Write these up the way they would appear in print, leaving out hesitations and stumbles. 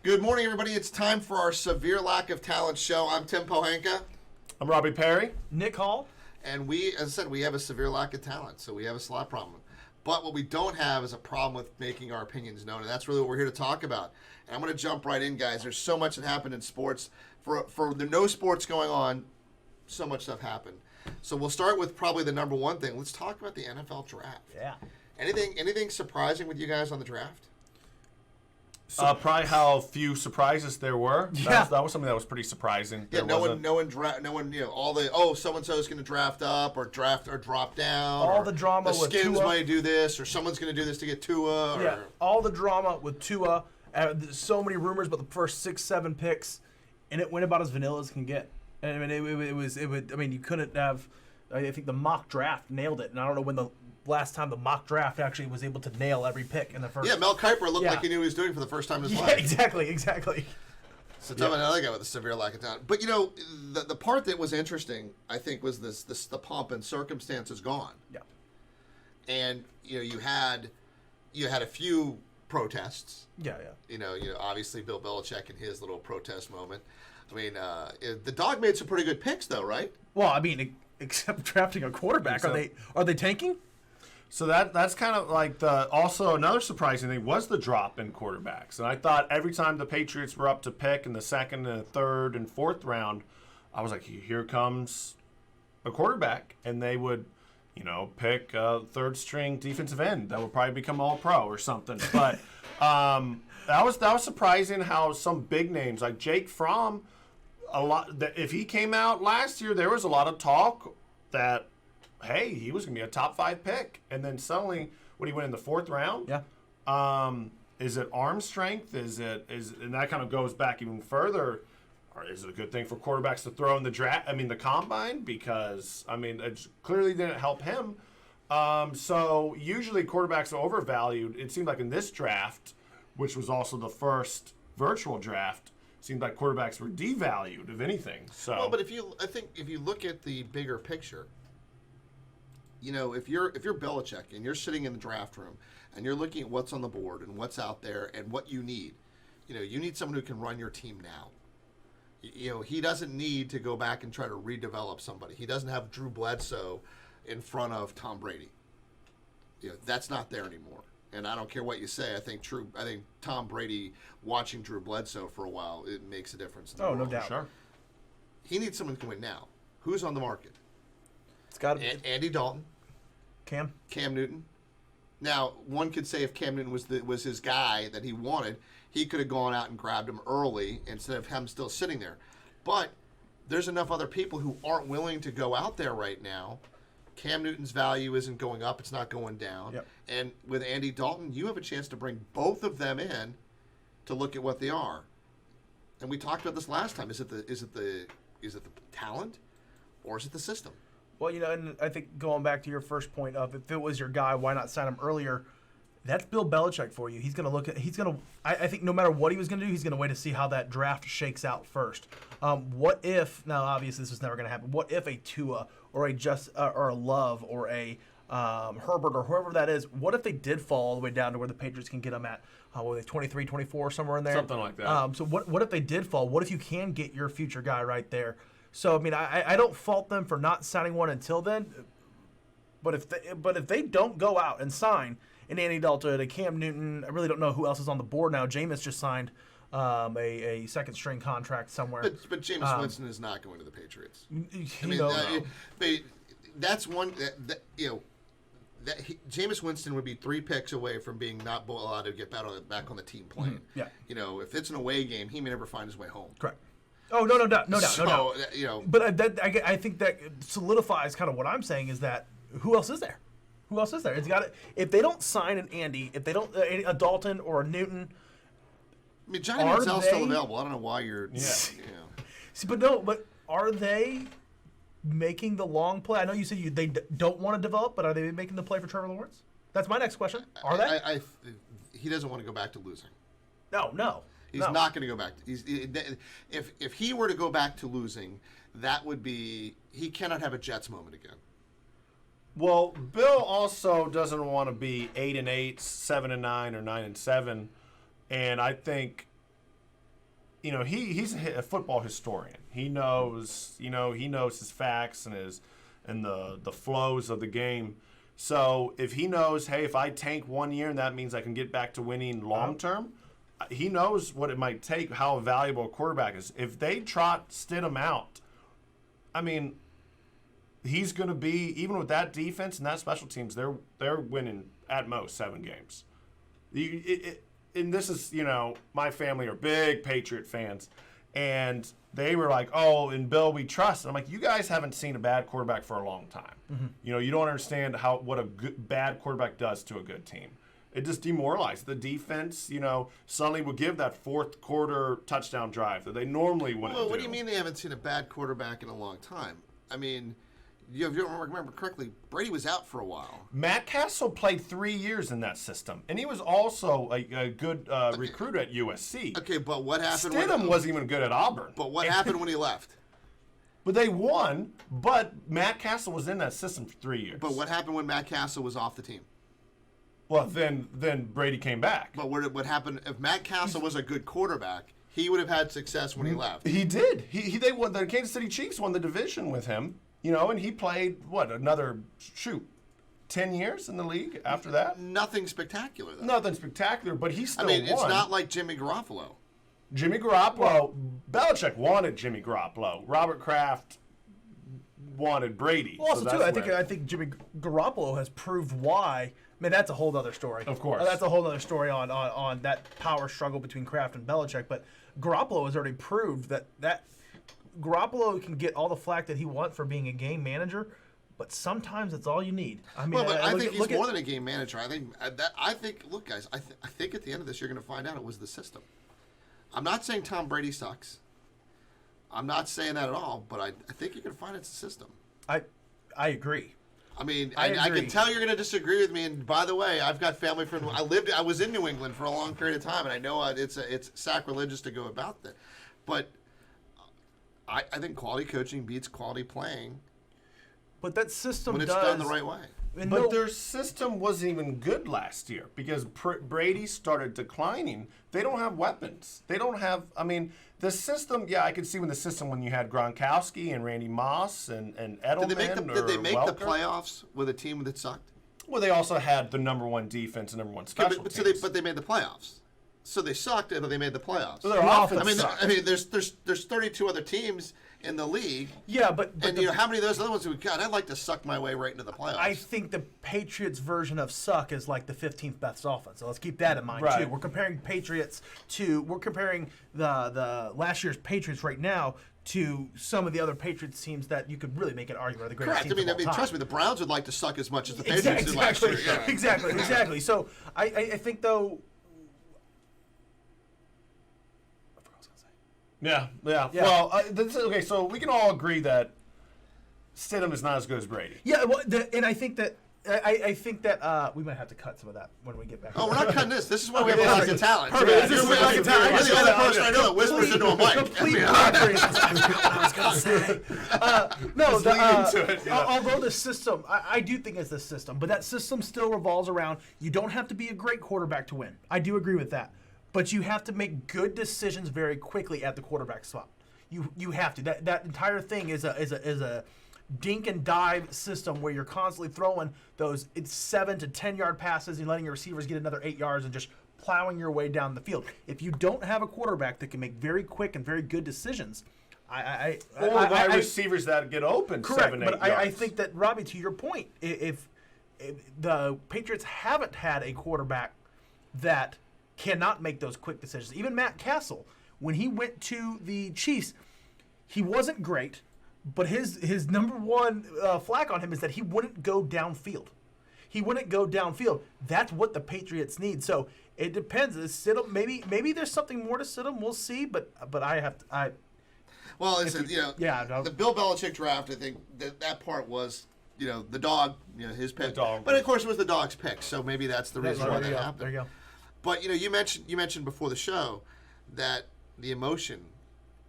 Good morning, everybody. It's time for our Severe Lack of Talent show. I'm Tim Pohanka. I'm Robbie Perry. Nick Hall. And we, as I said, we have a severe lack of talent, so we have a slot problem. But what we don't have is a problem with making our opinions known, and that's really what we're here to talk about. And I'm going to jump right in, guys. There's so much that happened in sports. For the no sports going on, so much stuff happened. So we'll start with probably the number one thing. Let's talk about the NFL draft. Yeah. Anything surprising with you guys on the draft? Probably how few surprises there were. Yeah. That was something that was pretty surprising. Yeah, no one, so and so is going to draft up or drop down. All or the drama the with Skins Tua. might do this, or someone's going to do this to get Tua. Or, Yeah, all the drama with Tua. There's so many rumors about the first 6-7 picks, and it went about as vanilla as can get. I mean, you couldn't have. I think the mock draft nailed it, and I don't know when the last time the mock draft actually was able to nail every pick in the first. Yeah, Mel Kiper looked Yeah. like he knew what he was doing for the first time in his Yeah, life. exactly. So tell me another guy with a severe lack of talent. But the part that was interesting, I think, was the pomp and circumstance is gone. Yeah. And you had a few protests. Yeah. Obviously Bill Belichick and his little protest moment. I mean, the dog made some pretty good picks, though, right? Well, I mean, except drafting a quarterback, are they tanking? So that's kind of like also another surprising thing was the drop in quarterbacks. And I thought every time the Patriots were up to pick in the second and third and fourth round, I was like, here comes a quarterback. And they would, pick a third string defensive end that would probably become all pro or something. But that was surprising how some big names like Jake Fromm, if he came out last year, there was a lot of talk that, hey, he was going to be a top 5 pick. And then suddenly, when he went in the fourth round, is it arm strength? And that kind of goes back even further. Or is it a good thing for quarterbacks to throw in the combine? Because, it clearly didn't help him. So usually quarterbacks are overvalued. It seemed like in this draft, which was also the first virtual draft, seemed like quarterbacks were devalued, if anything. So, well, but if you look at the bigger picture, if you're Belichick and you're sitting in the draft room and you're looking at what's on the board and what's out there and what you need, you need someone who can run your team now. He doesn't need to go back and try to redevelop somebody. He doesn't have Drew Bledsoe in front of Tom Brady. That's not there anymore. And I don't care what you say. I think Tom Brady watching Drew Bledsoe for a while, it makes a difference. Oh, no doubt. Sure. He needs someone who can win now. Who's on the market? It's got to be Andy Dalton, Cam Newton. Now, one could say if Cam Newton was his guy that he wanted, he could have gone out and grabbed him early instead of him still sitting there. But there's enough other people who aren't willing to go out there right now. Cam Newton's value isn't going up; it's not going down. Yep. And with Andy Dalton, you have a chance to bring both of them in to look at what they are. And we talked about this last time. Is it the talent, or is it the system? Well, and I think going back to your first point of if it was your guy, why not sign him earlier? That's Bill Belichick for you. I think no matter what he was going to do, he's going to wait to see how that draft shakes out first. What if, now obviously this was never going to happen, what if a Tua or a Love or a Herbert or whoever that is, what if they did fall all the way down to where the Patriots can get them at, 23, 24, somewhere in there? Something like that. So what if they did fall? What if you can get your future guy right there? So, I don't fault them for not signing one until then. But if they don't go out and sign an Andy Dalton, a Cam Newton, I really don't know who else is on the board now. Jameis just signed a second string contract somewhere. But Jameis Winston is not going to the Patriots. That's one Jameis Winston would be 3 picks away from being not allowed to get back on the team plane. Mm-hmm. Yeah. If it's an away game, he may never find his way home. Correct. Oh, no doubt. But I think that solidifies kind of what I'm saying is that who else is there? It's got if they don't sign an Andy, if they don't a Dalton or a Newton. I mean, Johnny Manziel's still available. I don't know why you're. Yeah. See, but are they making the long play? I know you said they don't want to develop, but are they making the play for Trevor Lawrence? That's my next question. Are they? He doesn't want to go back to losing. No. He's not going to go back. If he were to go back to losing, that would be he cannot have a Jets moment again. Well, Bill also doesn't want to be 8-8, 7-9, or 9-7, and I think he's a football historian. He knows his facts and the flows of the game. So if he knows, hey, if I tank 1 year and that means I can get back to winning long term, he knows what it might take, how valuable a quarterback is. If they trot Stidham out, I mean, he's going to be, even with that defense and that special teams, they're winning at most 7 games. And this is, my family are big Patriot fans, and they were like, oh, in Bill we trust. And I'm like, you guys haven't seen a bad quarterback for a long time. Mm-hmm. You don't understand what a bad quarterback does to a good team. It just demoralized the defense. Suddenly would give that fourth quarter touchdown drive that they normally wouldn't. Well, what do you mean they haven't seen a bad quarterback in a long time? I mean, if you don't remember correctly, Brady was out for a while. Matt Castle played 3 years in that system, and he was also a good recruit at USC. Okay, but what happened? Stidham wasn't even good at Auburn. But what happened when he left? But they won. But Matt Castle was in that system for 3 years. But what happened when Matt Castle was off the team? Well, then Brady came back. But what happened if Matt Castle was a good quarterback? He would have had success when he left. He did. They won. The Kansas City Chiefs won the division with him. And he played, another 10 years in the league after that? Nothing spectacular, though. Nothing spectacular, but he still won. It's not like Jimmy Garoppolo. Belichick wanted Jimmy Garoppolo. Robert Kraft wanted Brady. Well, also, too, I think Jimmy Garoppolo has proved why. I mean, that's a whole other story. Of course. That's a whole other story on that power struggle between Kraft and Belichick. But Garoppolo has already proved that Garoppolo can get all the flack that he wants for being a game manager, but sometimes it's all you need. I mean, I think he's more than a game manager. I think. Look, guys, I think at the end of this, you're going to find out it was the system. I'm not saying Tom Brady sucks. I'm not saying that at all. But I think you're going to find it's the system. I agree. I mean, I can tell you're going to disagree with me. And by the way, I've got family friends. I was in New England for a long period of time, and I know it's sacrilegious to go about that, but. I think quality coaching beats quality playing. But that system when it's done the right way. But their system wasn't even good last year because Brady started declining. They don't have weapons. They don't have. I mean, the system. Yeah, I could see when you had Gronkowski and Randy Moss and Edelman. Did they make the playoffs with a team that sucked? Well, they also had the number 1 defense and number 1 special teams. But they made the playoffs. So they sucked, but they made the playoffs. So their offense sucked. I mean, there's 32 other teams in the league. Yeah, but how many of those other ones we got? I'd like to suck my way right into the playoffs. I think the Patriots' version of suck is like the 15th best offense. So let's keep that in mind too. We're comparing the last year's Patriots right now to some of the other Patriots teams that you could really make an argument are the greatest teams of all time. Trust me, the Browns would like to suck as much as the Patriots did last year. Yeah. Exactly. So I think though. Yeah. Well, okay, so we can all agree that Stidham is not as good as Brady. Yeah, well, and I think that we might have to cut some of that when we get back. Oh, we're not cutting this. This is why we have a lack of talent. Perfect. You're the only person I know that whispers into a mic. Complete I was going to say. Although the system, I do think it's the system, but that system still revolves around you don't have to be a great quarterback to win. I do agree with that. But you have to make good decisions very quickly at the quarterback spot. You have to. That entire thing is a dink and dive system where you're constantly throwing those 7 to 10 yard passes and letting your receivers get another 8 yards and just plowing your way down the field. If you don't have a quarterback that can make very quick and very good decisions, wide receivers that get open. Correct, 7, 8 but yards. I think that Robbie, to your point, if the Patriots haven't had a quarterback that cannot make those quick decisions. Even Matt Castle, when he went to the Chiefs, he wasn't great, but his number one flack on him is that he wouldn't go downfield. That's what the Patriots need. So it depends. Stidham, maybe there's something more to Stidham. We'll see, but Well, listen, the Bill Belichick draft, I think that part was, the dog, his pick. But of course, it was the dog's pick, so maybe that's the reason why that happened. There you go. But you mentioned before the show that the emotion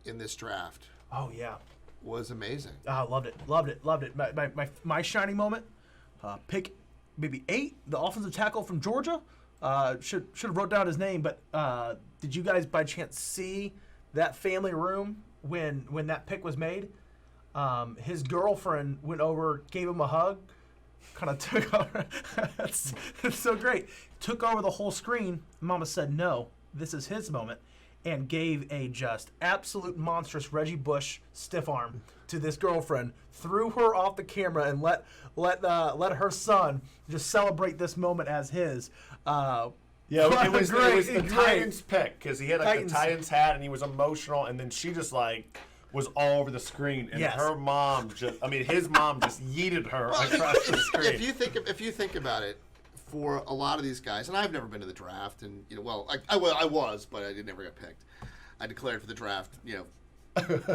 in this draft. Oh yeah, was amazing. Loved it. My shining moment. Pick maybe 8, the offensive tackle from Georgia. Should have wrote down his name, but did you guys by chance see that family room when that pick was made. His girlfriend went over, gave him a hug, kind of took over. It's so great. Took over the whole screen. Mama said, "No, this is his moment," and gave a just absolute monstrous Reggie Bush stiff arm to this girlfriend. Threw her off the camera and let her son just celebrate this moment as his. Yeah, it was the great. Titans pick because he had like Titans. the Titans hat and he was emotional, and then she just like was all over the screen, and Yes. her mom his mom just yeeted her across the screen. If you think about it, for a lot of these guys, and I've never been to the draft, and I was, but I never got picked. I declared for the draft,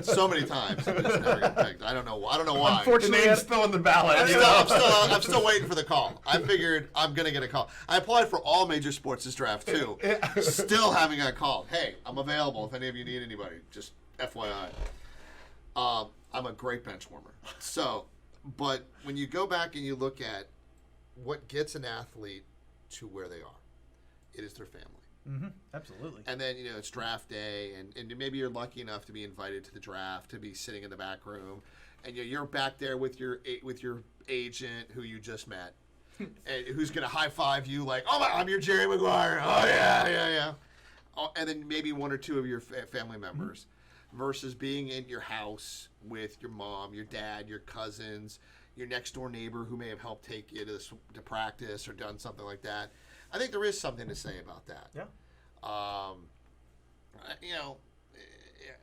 so many times, and just never got picked. I don't know why. The Unfortunately, name's still in the ballot. I'm still waiting for the call. I figured I'm gonna get a call. I applied for all major sports this draft too. Still haven't got called. Hey, I'm available if any of you need anybody. Just FYI. I'm a great bench warmer. So, but when you go back and you look at what gets an athlete to where they are, it is their family. Mm-hmm. Absolutely. And then, it's draft day, and maybe you're lucky enough to be invited to the draft, to be sitting in the back room, and you're back there with your agent who you just met, and who's going to high five you like, "Oh, I'm your Jerry Maguire. Oh, yeah. Oh, and then maybe one or two of your family members, versus being in your house with your mom, your dad, your cousins, your next door neighbor who may have helped take you to practice or done something like that. I think there is something to say about that. Yeah.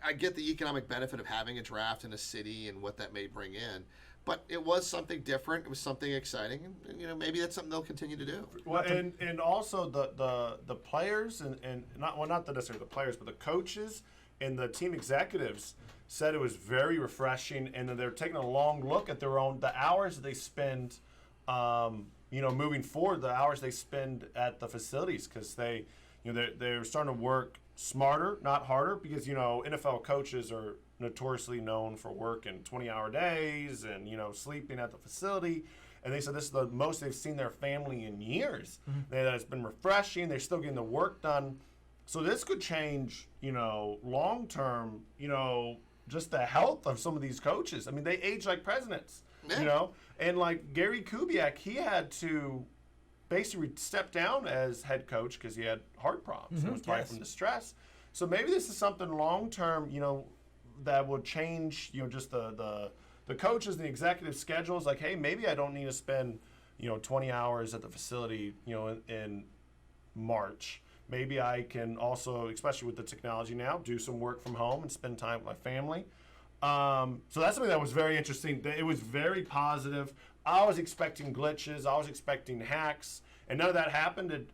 I get the economic benefit of having a draft in a city and what that may bring in, but it was something different. It was something exciting, and maybe that's something they'll continue to do. Well, and also the players and not necessarily the players, but the coaches and the team executives said it was very refreshing, and that they're taking a long look at the hours that they spend, moving forward, the hours they spend at the facilities, because they're starting to work smarter, not harder, because NFL coaches are notoriously known for working 20-hour days and sleeping at the facility. And they said this is the most they've seen their family in years. Mm-hmm. That it's been refreshing. They're still getting the work done. So this could change, long term, just the health of some of these coaches. I mean, they age like presidents, And like Gary Kubiak, he had to basically step down as head coach because he had heart problems. Mm-hmm. It was probably from the stress. So maybe this is something long term, that would change, just the coaches and the executive schedules. Like, hey, maybe I don't need to spend, 20 hours at the facility, in March. Maybe I can also, especially with the technology now, do some work from home and spend time with my family. So that's something that was very interesting. It was very positive. I was expecting glitches. I was expecting hacks, and none of that happened.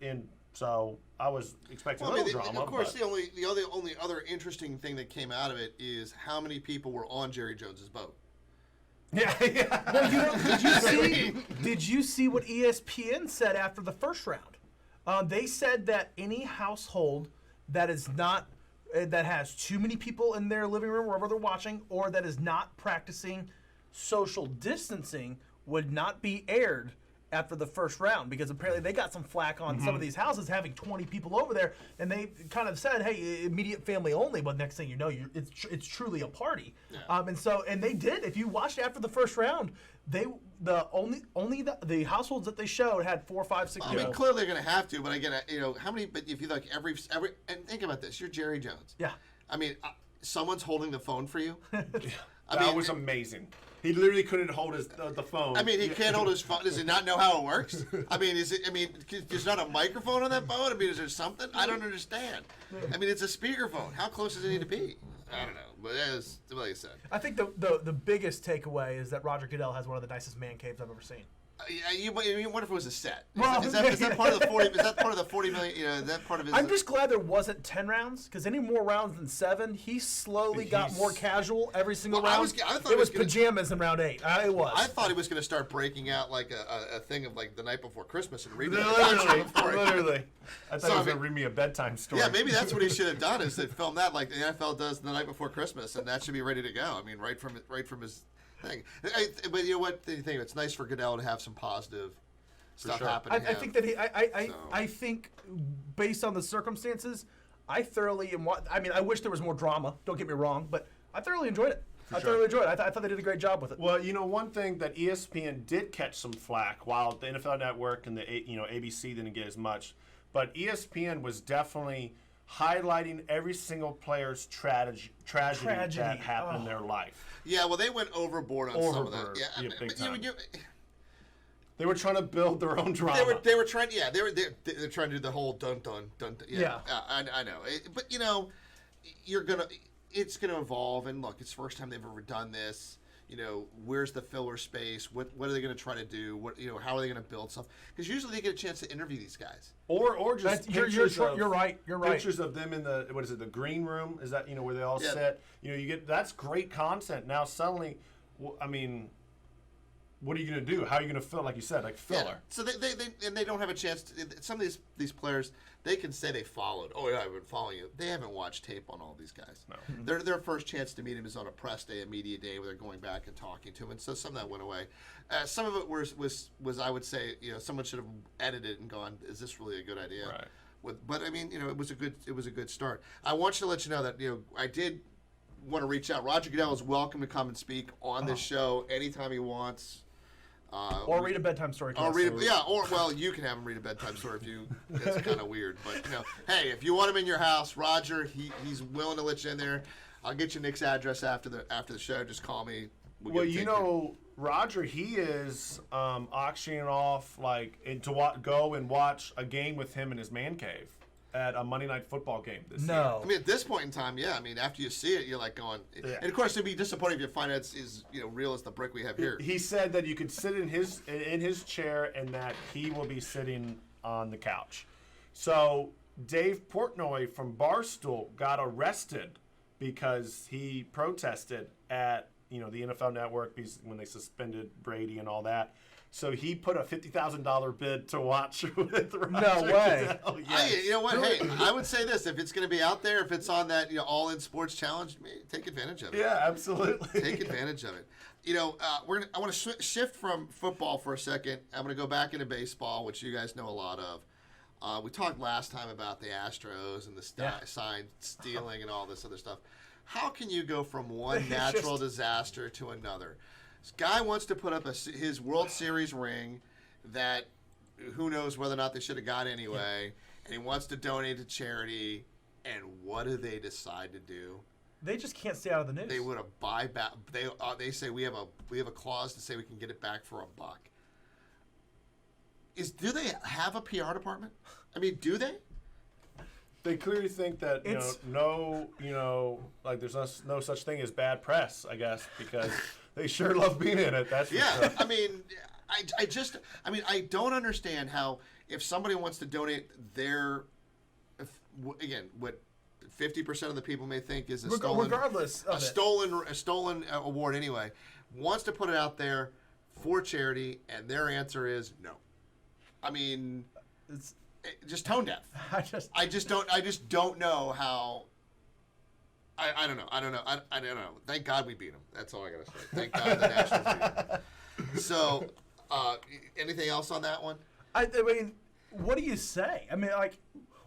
So I was expecting a little drama. Of course, the only other interesting thing that came out of it is how many people were on Jerry Jones's boat. Yeah. Well, did you see what ESPN said after the first round? They said that any household that is not that has too many people in their living room wherever they're watching, or that is not practicing social distancing, would not be aired after the first round, because apparently they got some flack on some of these houses having 20 people over there, and they kind of said, "Hey, immediate family only." But next thing you know, it's truly a party. Yeah. And they did. If you watched after the first round, the households that they showed had 4, 5, 6 people. I mean, clearly they're going to have to, but again, how many? But if you like every and think about this, you're Jerry Jones. Yeah. I mean, someone's holding the phone for you. That was amazing. He literally couldn't hold the phone. I mean, he can't hold his phone. Does he not know how it works? I mean, there's not a microphone on that phone? I mean, is there something? I don't understand. I mean, it's a speakerphone. How close does it need to be? I don't know. But as like I said. I think the biggest takeaway is that Roger Goodell has one of the nicest man caves I've ever seen. You wonder if it was a set. Well, Is that part of the 40? Is that part of the 40 million? Is that part of his? I'm just glad there wasn't 10 rounds, because any more rounds than 7, he slowly got more casual every single round. I thought it was pajamas in round 8. It was. I thought he was going to start breaking out like a thing of like the night before Christmas and reading. Literally. I thought he was going to read me a bedtime story. Yeah, maybe that's what he should have done, is to film that like the NFL does the night before Christmas, and that should be ready to go. I mean, right from his thing. But you know what? The thing, it's nice for Goodell to have some positive stuff happening. I think that I think based on the circumstances, I thoroughly I mean, I wish there was more drama. Don't get me wrong, but I thoroughly enjoyed it. Thoroughly enjoyed it. I thought they did a great job with it. Well, one thing that ESPN did catch some flack, while the NFL Network and the ABC didn't get as much, but ESPN was definitely highlighting every single player's tragedy that happened in their life. Yeah, well, they went overboard on some of that. Yeah, big time. They were trying to build their own drama. They were trying. Yeah, they're trying to do the whole dun dun dun. Yeah. I know. But it's gonna evolve. And look, it's the first time they've ever done this. Where's the filler space? What are they going to try to do? How are they going to build stuff? Because usually they get a chance to interview these guys. Or just pictures you're right. Pictures of them in the green room? Is that where they all sit? That's great content. Now suddenly, I mean, what are you going to do? How are you going to fill? Like you said, like filler. Yeah. So they don't have a chance. Some of these players, they can say they followed. Oh yeah, I've been following you. They haven't watched tape on all these guys. No. Their first chance to meet him is on a press day, a media day, where they're going back and talking to him. And so some of that went away. Some of it was I would say someone should have edited it and gone, is this really a good idea? Right. But I mean it was a good start. I want you to let you know that I did want to reach out. Roger Goodell is welcome to come and speak on this show anytime he wants. Or read a bedtime story. Or you can have him read a bedtime story if you. That's kind of weird, but hey, if you want him in your house, Roger, he's willing to let you in there. I'll get you Nick's address after the show. Just call me. Roger, he is auctioning off go and watch a game with him in his man cave at a Monday Night Football game this year. I mean, at this point in time, yeah. I mean, after you see it, you're like going. Yeah. And of course, it'd be disappointing if you find out it's real as the brick we have here. He said that you could sit in his chair and that he will be sitting on the couch. So Dave Portnoy from Barstool got arrested because he protested at the NFL Network when they suspended Brady and all that. So he put a $50,000 bid to watch with Roger. No way. Yes. You know what? Hey, I would say this: if it's going to be out there, if it's on that All In Sports Challenge, take advantage of it. Yeah, absolutely. Take advantage of it. I want to shift from football for a second. I'm going to go back into baseball, which you guys know a lot of. We talked last time about the Astros and the sign stealing and all this other stuff. How can you go from one natural disaster to another? This guy wants to put up his World Series ring that who knows whether or not they should have got anyway, and he wants to donate to charity. And what do they decide to do? They just can't stay out of the news. They would have buy back. They say we have a clause to say we can get it back for $1. Do they have a PR department? I mean, do they? They clearly think that there's no such thing as bad press, I guess, because they sure love being in it. That's for sure. I mean, I don't understand how if somebody wants to donate what 50% of the people may think is a stolen award anyway, wants to put it out there for charity, and their answer is no. I mean, it's just tone deaf. I just don't know how. I don't know. I don't know. Thank God we beat them. That's all I gotta say. Thank God the Nationals beat them. So, anything else on that one? I mean, what do you say? I mean,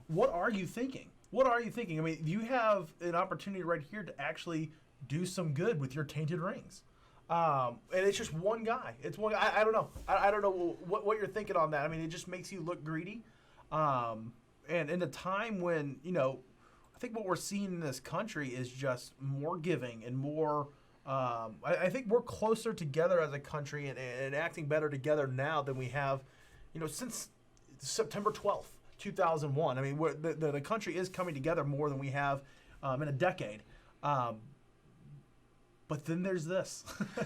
what are you thinking? What are you thinking? I mean, you have an opportunity right here to actually do some good with your tainted rings. And it's just one guy. It's one guy. I don't know. I don't know what you're thinking on that. I mean, it just makes you look greedy. And in a time when, I think what we're seeing in this country is just more giving and more. I think we're closer together as a country and acting better together now than we have, since September 12th, 2001. I mean, the country is coming together more than we have in a decade. But then there's this.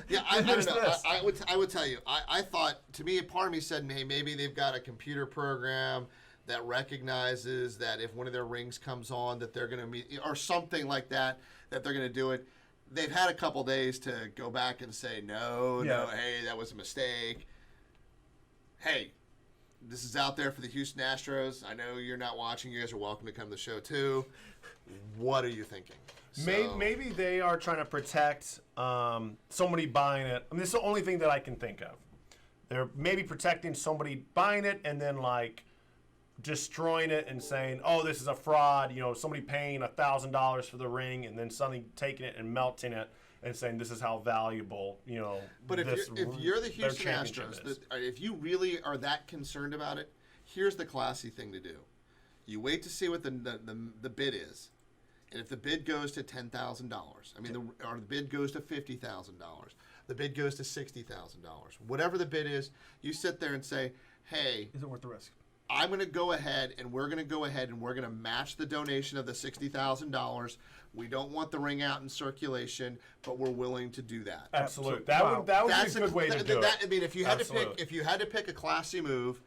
Yeah, I don't know. I would tell you. I thought, to me, part of me said, hey, maybe they've got a computer program that recognizes that if one of their rings comes on, that they're going to meet, or something like that they're going to do it. They've had a couple days to go back and say, no, hey, that was a mistake. Hey, this is out there for the Houston Astros. I know you're not watching. You guys are welcome to come to the show, too. What are you thinking? Maybe they are trying to protect somebody buying it. I mean, it's the only thing that I can think of. They're maybe protecting somebody buying it and then, destroying it and saying, "Oh, this is a fraud." Somebody paying $1,000 for the ring and then suddenly taking it and melting it and saying, "This is how valuable." But if you're the their Houston championship Astros, is. if you really are that concerned about it, here's the classy thing to do: you wait to see what the bid is, and if the bid goes to $10,000, or the bid goes to $50,000, the bid goes to $60,000, whatever the bid is, you sit there and say, "Hey, Is it worth the risk? I'm going to go ahead and we're going to match the donation of the $60,000. We don't want the ring out in circulation, but we're willing to do that." Absolutely. That would be a good way to do it. If you had to pick a classy move,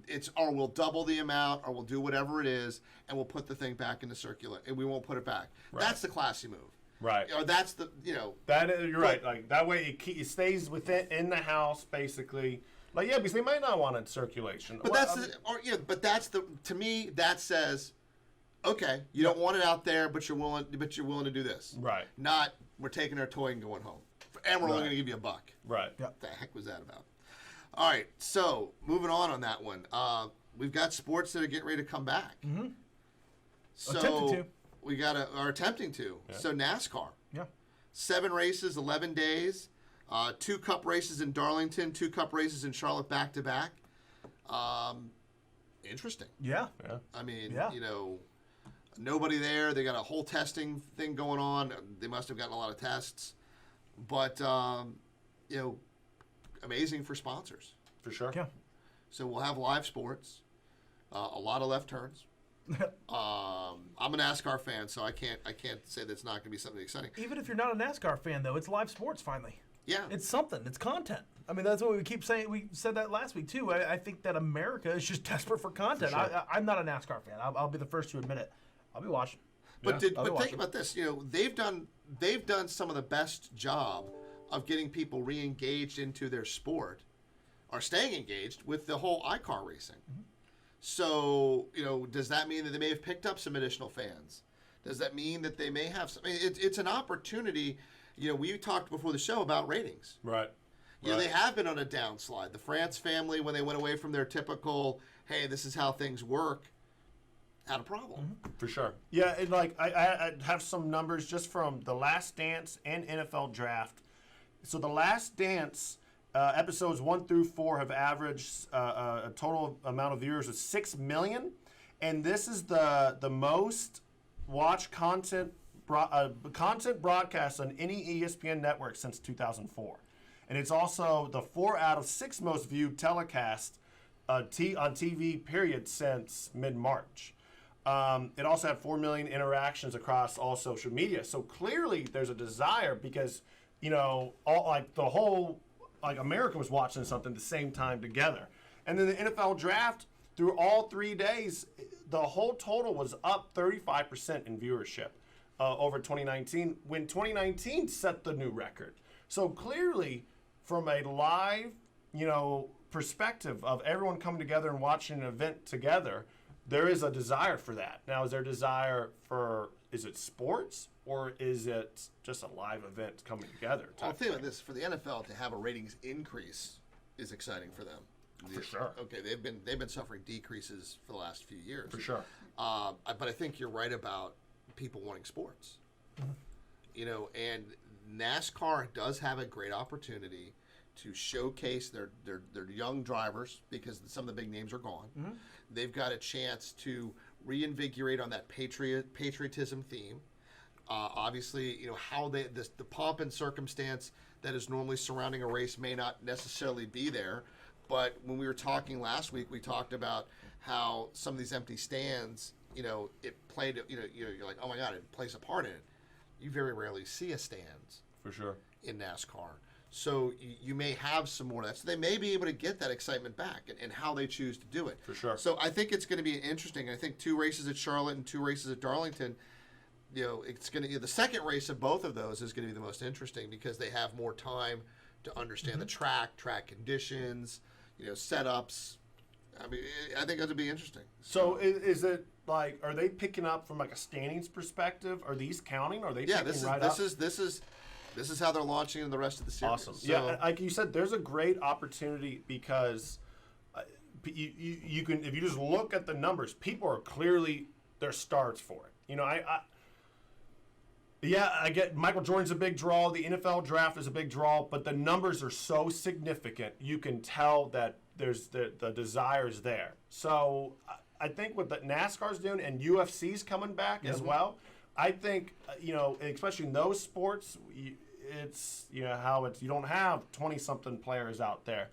it's or we'll double the amount or we'll do whatever it is and we'll put the thing back into circulation and we won't put it back. Right. That's the classy move. Right. Or that's the You're right. Like that way it stays in the house basically. Like, yeah, because they might not want it in circulation. But to me that says, okay, you don't want it out there, but you're willing to do this. Right. Not we're taking our toy and going home, and we're only going to give you $1. Right. Yeah. What the heck was that about? All right, so moving on that one, we've got sports that are getting ready to come back. Mm-hmm. So Attempting to. are attempting to. Yeah. So NASCAR, Yeah. 7 races, 11 days. 2 Cup races in Darlington, 2 Cup races in Charlotte back to back. Interesting. Yeah. Yeah. Nobody there. They got a whole testing thing going on. They must have gotten a lot of tests. But, amazing for sponsors. For sure. Yeah. So we'll have live sports, a lot of left turns. I'm a NASCAR fan, so I can't say that's not going to be something exciting. Even if you're not a NASCAR fan, though, it's live sports finally. Yeah. It's something. It's content. That's what we keep saying. We said that last week, too. I think that America is just desperate for content. For sure. I'm not a NASCAR fan. I'll be the first to admit it. I'll be watching. But Yeah. think about this. They've done some of the best job of getting people re-engaged into their sport, or staying engaged with the whole iCar racing. Mm-hmm. So does that mean that they may have picked up some additional fans? Does that mean that they may have some? It's an opportunity. We talked before the show about ratings. Right. They have been on a downslide. The France family, when they went away from their typical, hey, this is how things work, had a problem. Mm-hmm. For sure. Yeah, and I have some numbers just from The Last Dance and NFL Draft. So The Last Dance episodes 1 through 4 have averaged a total amount of viewers of 6 million, and this is the most watched content broadcast on any ESPN network since 2004. And it's also the 4 out of 6 most viewed telecast on TV, period, since mid-March. It also had 4 million interactions across all social media. So clearly there's a desire because, America was watching something at the same time together. And then the NFL Draft, through all 3 days, the whole total was up 35% in viewership over 2019, when 2019 set the new record. So clearly, from a live, perspective of everyone coming together and watching an event together, there is a desire for that. Now, is there a desire for, is it sports or is it just a live event coming together? Well, think about this: for the NFL to have a ratings increase is exciting for them. For sure. Okay, they've been suffering decreases for the last few years. For sure. But I think you're right about people wanting sports. And NASCAR does have a great opportunity to showcase their young drivers because some of the big names are gone. Mm-hmm. They've got a chance to reinvigorate on that patriotism theme. Obviously, how the pomp and circumstance that is normally surrounding a race may not necessarily be there. But when we were talking last week, we talked about how some of these empty stands, it played, you're like, oh my God, it plays a part in it. You very rarely see a stand. For sure. In NASCAR. So you may have some more of that. So they may be able to get that excitement back and how they choose to do it. For sure. So I think it's going to be interesting. I think 2 races at Charlotte and 2 races at Darlington, it's going to, the second race of both of those is going to be the most interesting because they have more time to understand the track conditions, setups. I think it'll be interesting. So is it are they picking up from a standings perspective? Are these counting? Are they picking This is how they're launching in the rest of the series. Awesome. So, yeah, like you said, there's a great opportunity because you can, if you just look at the numbers, people are clearly their starts for it. You know, I get Michael Jordan's a big draw. The NFL draft is a big draw, but the numbers are so significant. You can tell that there's the desire's there. So I think what the NASCAR's doing and UFC's coming back as well. I think, especially in those sports, it's, how it's, you don't have 20-something players out there.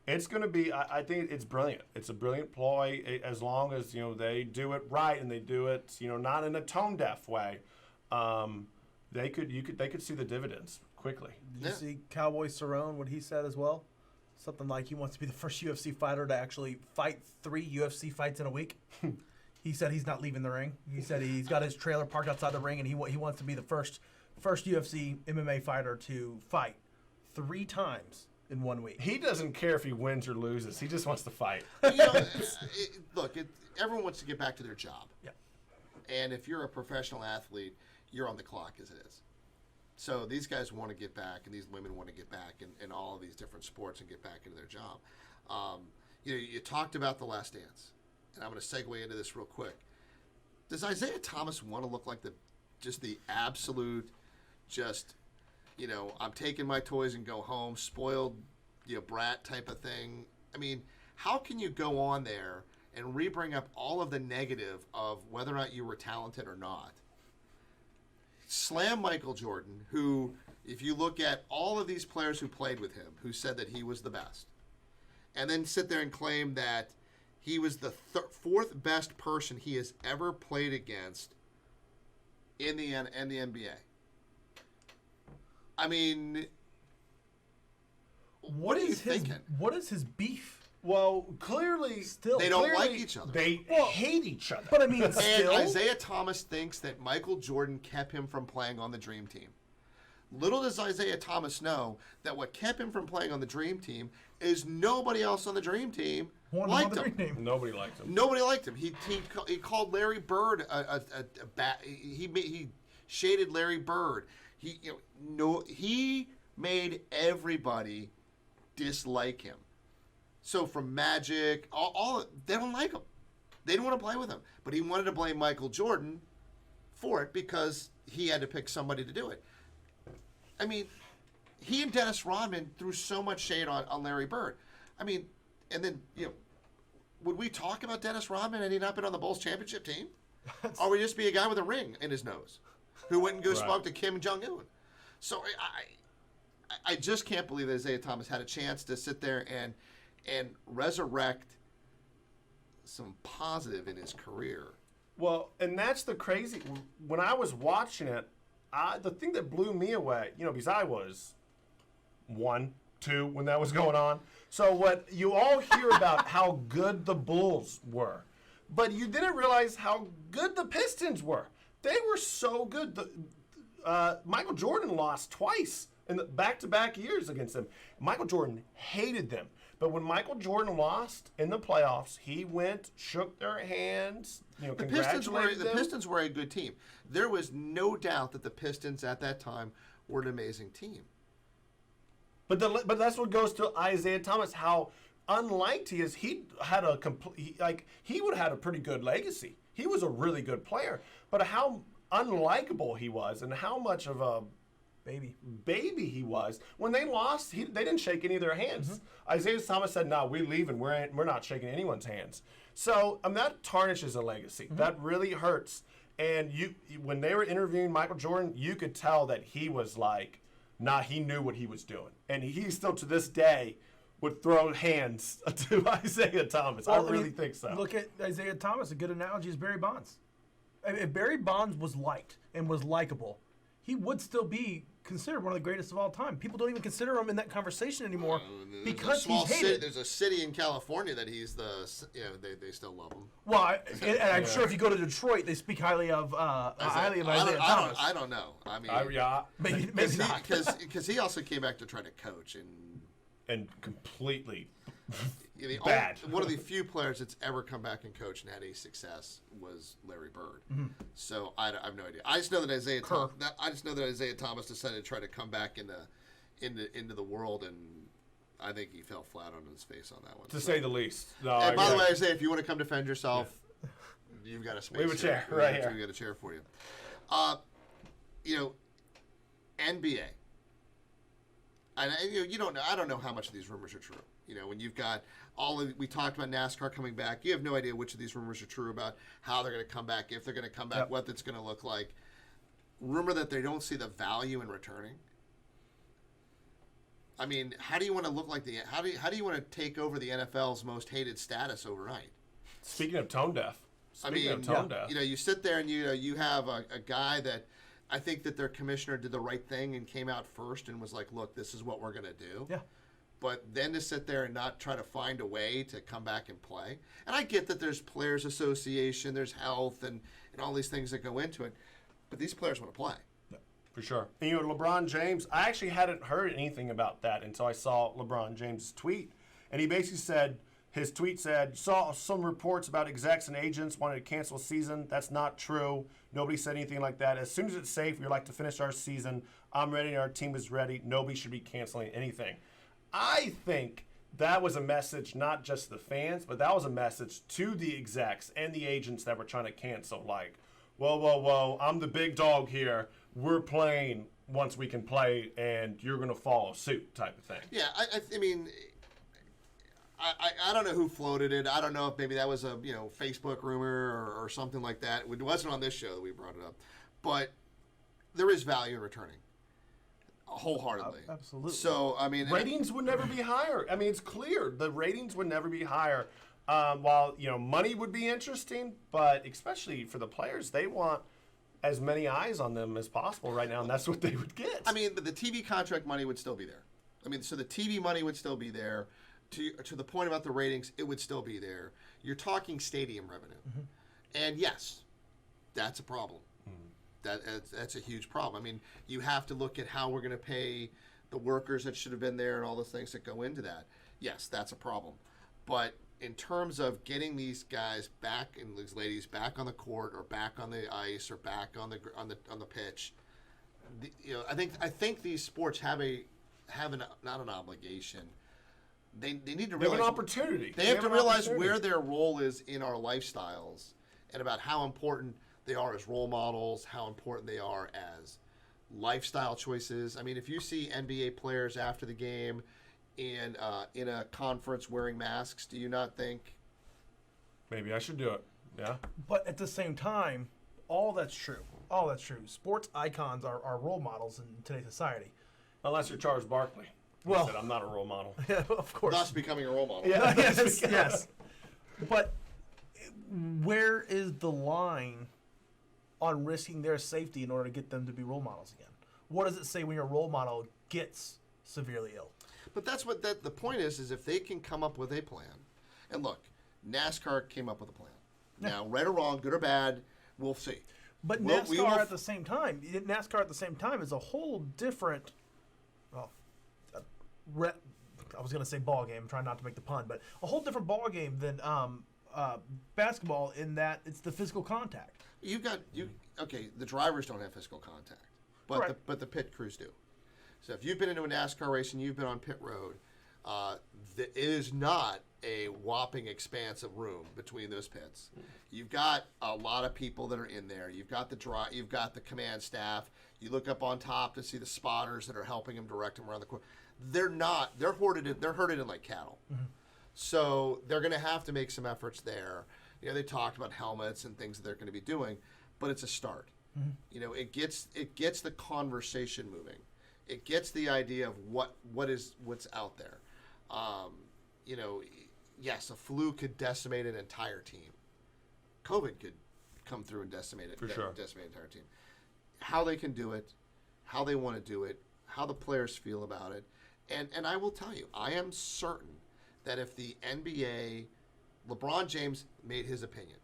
It's going to be, I think it's brilliant. It's a brilliant ploy as long as, they do it right and they do it, not in a tone-deaf way. They could see the dividends quickly. Did you see Cowboy Cerrone, what he said as well? Something like he wants to be the first UFC fighter to actually fight 3 UFC fights in a week. He said he's not leaving the ring. He said he's got his trailer parked outside the ring, and he wants to be the first UFC MMA fighter to fight 3 times in 1 week. He doesn't care if he wins or loses. He just wants to fight. Look, everyone wants to get back to their job. Yeah. And if you're a professional athlete, you're on the clock as it is. So these guys want to get back, and these women want to get back in all of these different sports and get back into their job. You talked about The Last Dance, and I'm going to segue into this real quick. Does Isaiah Thomas want to look like the absolute, I'm taking my toys and go home, spoiled, brat type of thing? I mean, how can you go on there and re-bring up all of the negative of whether or not you were talented or not? Slam Michael Jordan, who, if you look at all of these players who played with him, who said that he was the best, and then sit there and claim that he was the 4th best person he has ever played against in the NBA. I mean, what are you thinking? What is his beef? Well, clearly, they don't like each other. They hate each other. But I mean, and still, Isaiah Thomas thinks that Michael Jordan kept him from playing on the Dream Team. Little does Isaiah Thomas know that what kept him from playing on the Dream Team is nobody else on the Dream Team liked him. Nobody liked him. Nobody liked him. He called Larry Bird a bat. He shaded Larry Bird. He made everybody dislike him. So from Magic, all they don't like him. They didn't want to play with him. But he wanted to blame Michael Jordan for it because he had to pick somebody to do it. I mean, he and Dennis Rodman threw so much shade on Larry Bird. I mean, and then, would we talk about Dennis Rodman had he not been on the Bulls championship team? Or would he just be a guy with a ring in his nose who went and go spoke to Kim Jong-un? So I just can't believe that Isaiah Thomas had a chance to sit there and resurrect some positive in his career. Well, and that's the crazy. When I was watching it, the thing that blew me away, because I was 1, 2 when that was going on. So what you all hear about how good the Bulls were, but you didn't realize how good the Pistons were. They were so good. Michael Jordan lost twice in the back-to-back years against them. Michael Jordan hated them. But when Michael Jordan lost in the playoffs, he went, shook their hands, congratulated them. The Pistons were a good team. There was no doubt that the Pistons at that time were an amazing team. But that's what goes to Isaiah Thomas, how unliked he is. He had he would have had a pretty good legacy. He was a really good player, but how unlikable he was, and how much of a baby he was. When they lost, they didn't shake any of their hands. Mm-hmm. Isaiah Thomas said, "No, we leave and we're not shaking anyone's hands." So that tarnishes a legacy. Mm-hmm. That really hurts. And when they were interviewing Michael Jordan, you could tell that he was like, he knew what he was doing, and he still to this day would throw hands to Isaiah Thomas. Well, I really think so. Look at Isaiah Thomas. A good analogy is Barry Bonds. If Barry Bonds was liked and was likable, he would still be considered one of the greatest of all time. People don't even consider him in that conversation anymore because he's hated. There's a city in California that he's they still love him. Well, and I'm sure if you go to Detroit, they speak highly of Isaiah Thomas. I don't know. I mean, maybe not. Because he also came back to try to coach and completely bad. One of the few players that's ever come back and coached and had any success was Larry Bird. Mm-hmm. So I have no idea. I just know that Isaiah Thomas decided to try to come back into the world and I think he fell flat on his face on that one. To say the least. No, And by the way, I say if you want to come defend yourself, you've got a space. We have a chair here. right here. We got a chair for you. NBA. And you don't know. I don't know how much of these rumors are true. When you've got we talked about NASCAR coming back. You have no idea which of these rumors are true about how they're going to come back, if they're going to come back, what it's going to look like. Rumor that they don't see the value in returning. I mean, how do you want to look like how do you want to take over the NFL's most hated status overnight? Speaking of tone deaf. You sit there and you have a guy that I think that their commissioner did the right thing and came out first and was like, look, this is what we're going to do. Yeah. But then to sit there and not try to find a way to come back and play. And I get that there's players association, there's health and all these things that go into it. But these players want to play. For sure. And LeBron James, I actually hadn't heard anything about that until I saw LeBron James' tweet. And he basically said, his tweet said, saw some reports about execs and agents wanted to cancel a season. That's not true. Nobody said anything like that. As soon as it's safe, we'd like to finish our season. I'm ready and our team is ready. Nobody should be canceling anything. I think that was a message not just to the fans, but that was a message to the execs and the agents that were trying to cancel. Like, whoa, I'm the big dog here. We're playing once we can play, and you're going to follow suit type of thing. Yeah, I mean, I don't know who floated it. I don't know if maybe that was a Facebook rumor or something like that. It wasn't on this show that we brought it up. But there is value in returning. Wholeheartedly. Absolutely. So, I mean... Ratings would never be higher. I mean, it's clear. The ratings would never be higher. While, money would be interesting, but especially for the players, they want as many eyes on them as possible right now, and that's what they would get. I mean, but the TV contract money would still be there. I mean, so the TV money would still be there. To the point about the ratings, it would still be there. You're talking stadium revenue. Mm-hmm. And yes, that's a problem. That's a huge problem. I mean, you have to look at how we're going to pay the workers that should have been there and all the things that go into that. Yes, that's a problem. But in terms of getting these guys back and these ladies back on the court or back on the ice or back on the pitch, I think these sports have not an obligation. They need to realize they have an opportunity. They have to realize where their role is in our lifestyles and about how important they are as role models, how important they are as lifestyle choices. I mean, if you see NBA players after the game in a conference wearing masks, do you not think maybe I should do it? Yeah. But at the same time, all that's true. Sports icons are role models in today's society. Unless you're Charles Barkley. Well, said, I'm not a role model. Yeah, of course. Thus becoming a role model. Yeah, yes. But where is the line on risking their safety in order to get them to be role models again? What does it say when your role model gets severely ill? But that's what the point is if they can come up with a plan. And look, NASCAR came up with a plan. Yeah. Now, right or wrong, good or bad, we'll see. But NASCAR at the same time is a whole different. I was going to say ball game. I'm trying not to make the pun, but a whole different ball game than basketball in that it's the physical contact. The drivers don't have physical contact, but the pit crews do. So if you've been into a NASCAR race and you've been on pit road, it is not a whopping expanse of room between those pits. You've got a lot of people that are in there. You've got the command staff. You look up on top to see the spotters that are helping them direct them around the course. They're herded in like cattle. Mm-hmm. So they're going to have to make some efforts there. They talked about helmets and things that they're going to be doing, but it's a start. Mm-hmm. It gets the conversation moving. It gets the idea of what's out there. Yes, a flu could decimate an entire team. COVID could come through and decimate an entire team. How they can do it, how they want to do it, how the players feel about it. And I will tell you, I am certain that if the NBA, LeBron James made his opinion,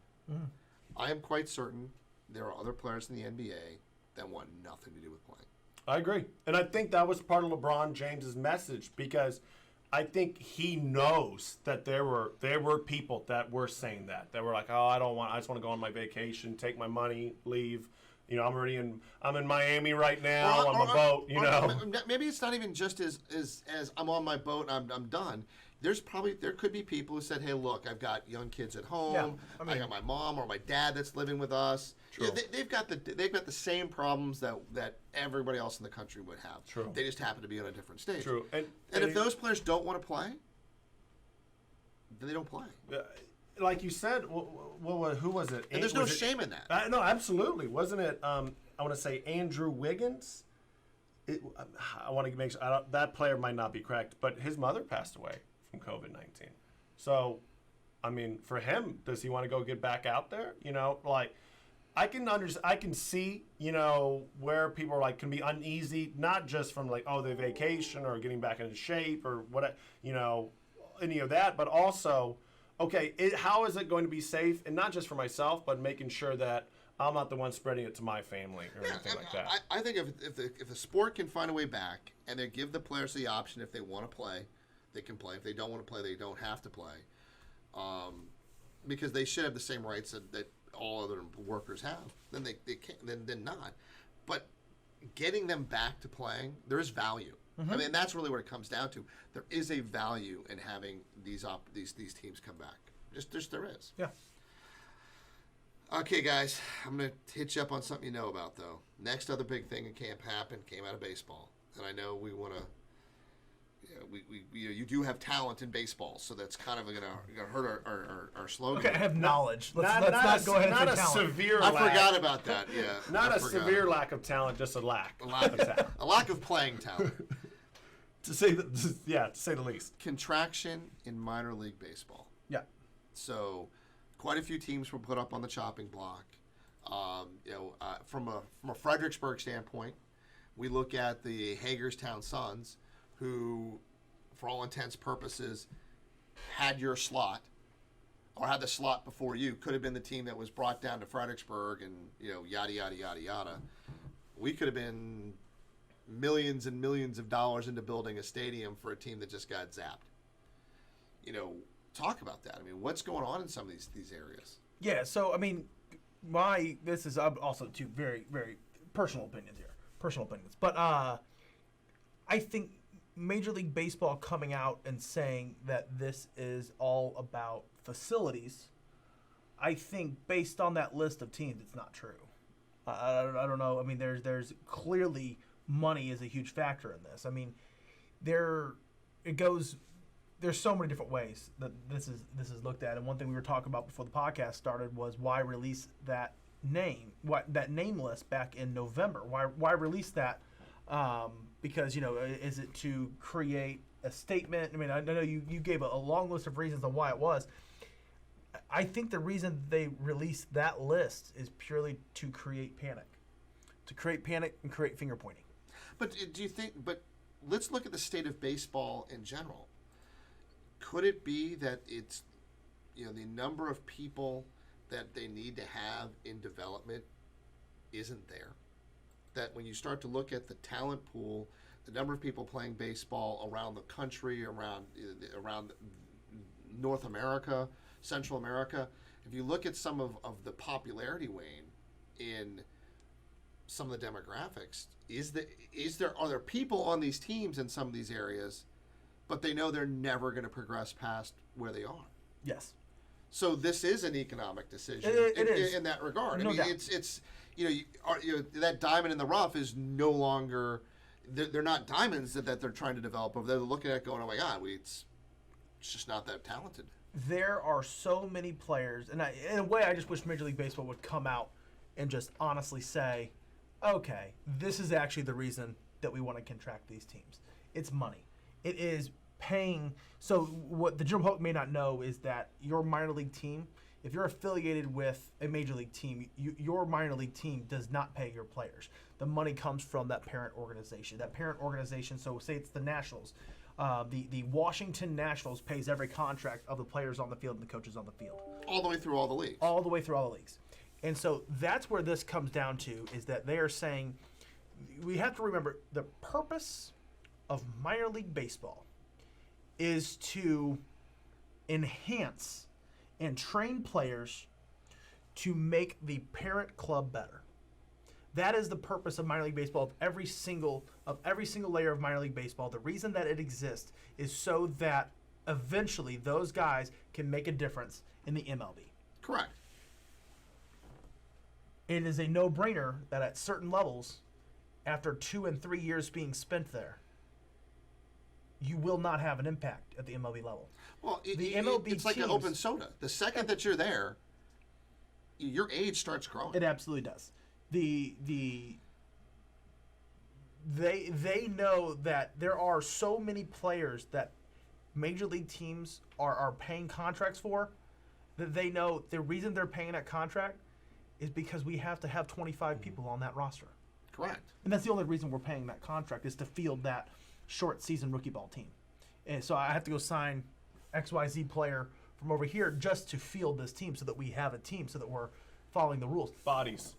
I am quite certain there are other players in the NBA that want nothing to do with playing. I agree. And I think that was part of LeBron James's message because I think he knows that there were people that were saying that were like, oh, I just want to go on my vacation, take my money, leave. I'm in Miami right now on my boat. Maybe it's not even just as I'm on my boat and I'm done. There could be people who said, hey, look, I've got young kids at home. Yeah, I got my mom or my dad that's living with us. True. Yeah, they've got the same problems that everybody else in the country would have. True. They just happen to be on a different stage. True. And if those players don't want to play, then they don't play. Like you said, who was it? And there's no shame in that. No, absolutely. Wasn't it, I want to say Andrew Wiggins? I want to make sure, that player might not be correct, but his mother passed away from COVID-19. So, I mean, for him, does he want to go get back out there? I can see, where people are can be uneasy, not just from they vacation or getting back into shape or what, any of that, but also, okay, how is it going to be safe? And not just for myself, but making sure that I'm not the one spreading it to my family or anything like that. I think if the sport can find a way back and they give the players the option, if they want to play, they can play. If they don't want to play, they don't have to play. Because they should have the same rights that all other workers have. Then they can't. Then not. But getting them back to playing, there is value. Mm-hmm. I mean, that's really what it comes down to. There is a value in having these teams come back. Just there is. Yeah. Okay, guys, I'm going to hit you up on something you know about, though. Next other big thing in camp came out of baseball. And I know we want to, you do have talent in baseball, so that's kind of going to hurt our slogan. Okay, I have knowledge. Let's not go ahead and not say a talent. severe I lack. forgot about that, yeah. Not a severe lack of talent, just a lack. A lack of playing talent. to say the least. Contraction in minor league baseball. Yeah. So, quite a few teams were put up on the chopping block. From a Fredericksburg standpoint, we look at the Hagerstown Suns, who, for all intents purposes, had your slot, or had the slot before you. Could have been the team that was brought down to Fredericksburg, and yada yada yada yada. We could have been millions and millions of dollars into building a stadium for a team that just got zapped. Talk about that. I mean, what's going on in some of these areas? Yeah, so I mean, this is also two very, very personal opinions here. But I think Major League Baseball coming out and saying that this is all about facilities, I think based on that list of teams, it's not true. I don't know. I mean, there's clearly money is a huge factor in this. I mean, there's so many different ways that this is looked at. And one thing we were talking about before the podcast started was why release that name list back in November? Why release that? Because is it to create a statement? I mean, I know you gave a long list of reasons on why it was. I think the reason they released that list is purely to create panic and create finger pointing. But do you think? But let's look at the state of baseball in general. Could it be that it's, the number of people that they need to have in development isn't there? That when you start to look at the talent pool, the number of people playing baseball around the country, around North America, Central America, if you look at some of the popularity wane in some of the demographics, are there people on these teams in some of these areas, but they know they're never going to progress past where they are? Yes. So this is an economic decision in that regard. No doubt. It's that diamond in the rough is no longer. They're not diamonds that they're trying to develop. They're looking at it going, oh my God, it's just not that talented. There are so many players, and in a way, I just wish Major League Baseball would come out and just honestly say, okay, this is actually the reason that we want to contract these teams. It's money. It is paying. So what the general public may not know is that your minor league team, if you're affiliated with a major league team, your minor league team does not pay your players. The money comes from that parent organization. That parent organization, so say it's the Nationals. The Washington Nationals pays every contract of the players on the field and the coaches on the field. All the way through all the leagues. All the way through all the leagues. And so that's where this comes down to, is that they are saying, we have to remember the purpose of minor league baseball is to enhance and train players to make the parent club better. That is the purpose of minor league baseball, of every single layer of minor league baseball. The reason that it exists is so that eventually those guys can make a difference in the MLB. Correct. It is a no-brainer that at certain levels, after 2 and 3 years being spent there, you will not have an impact at the MLB level. Well, The MLB it's like an teams- open soda. The second that you're there, your age starts growing. It absolutely does. They know that there are so many players that major league teams are paying contracts for, that they know the reason they're paying that contract is because we have to have 25 people on that roster. Correct. And that's the only reason we're paying that contract, is to field that short season rookie ball team. And so I have to go sign XYZ player from over here just to field this team, so that we have a team, so that we're following the rules. Bodies.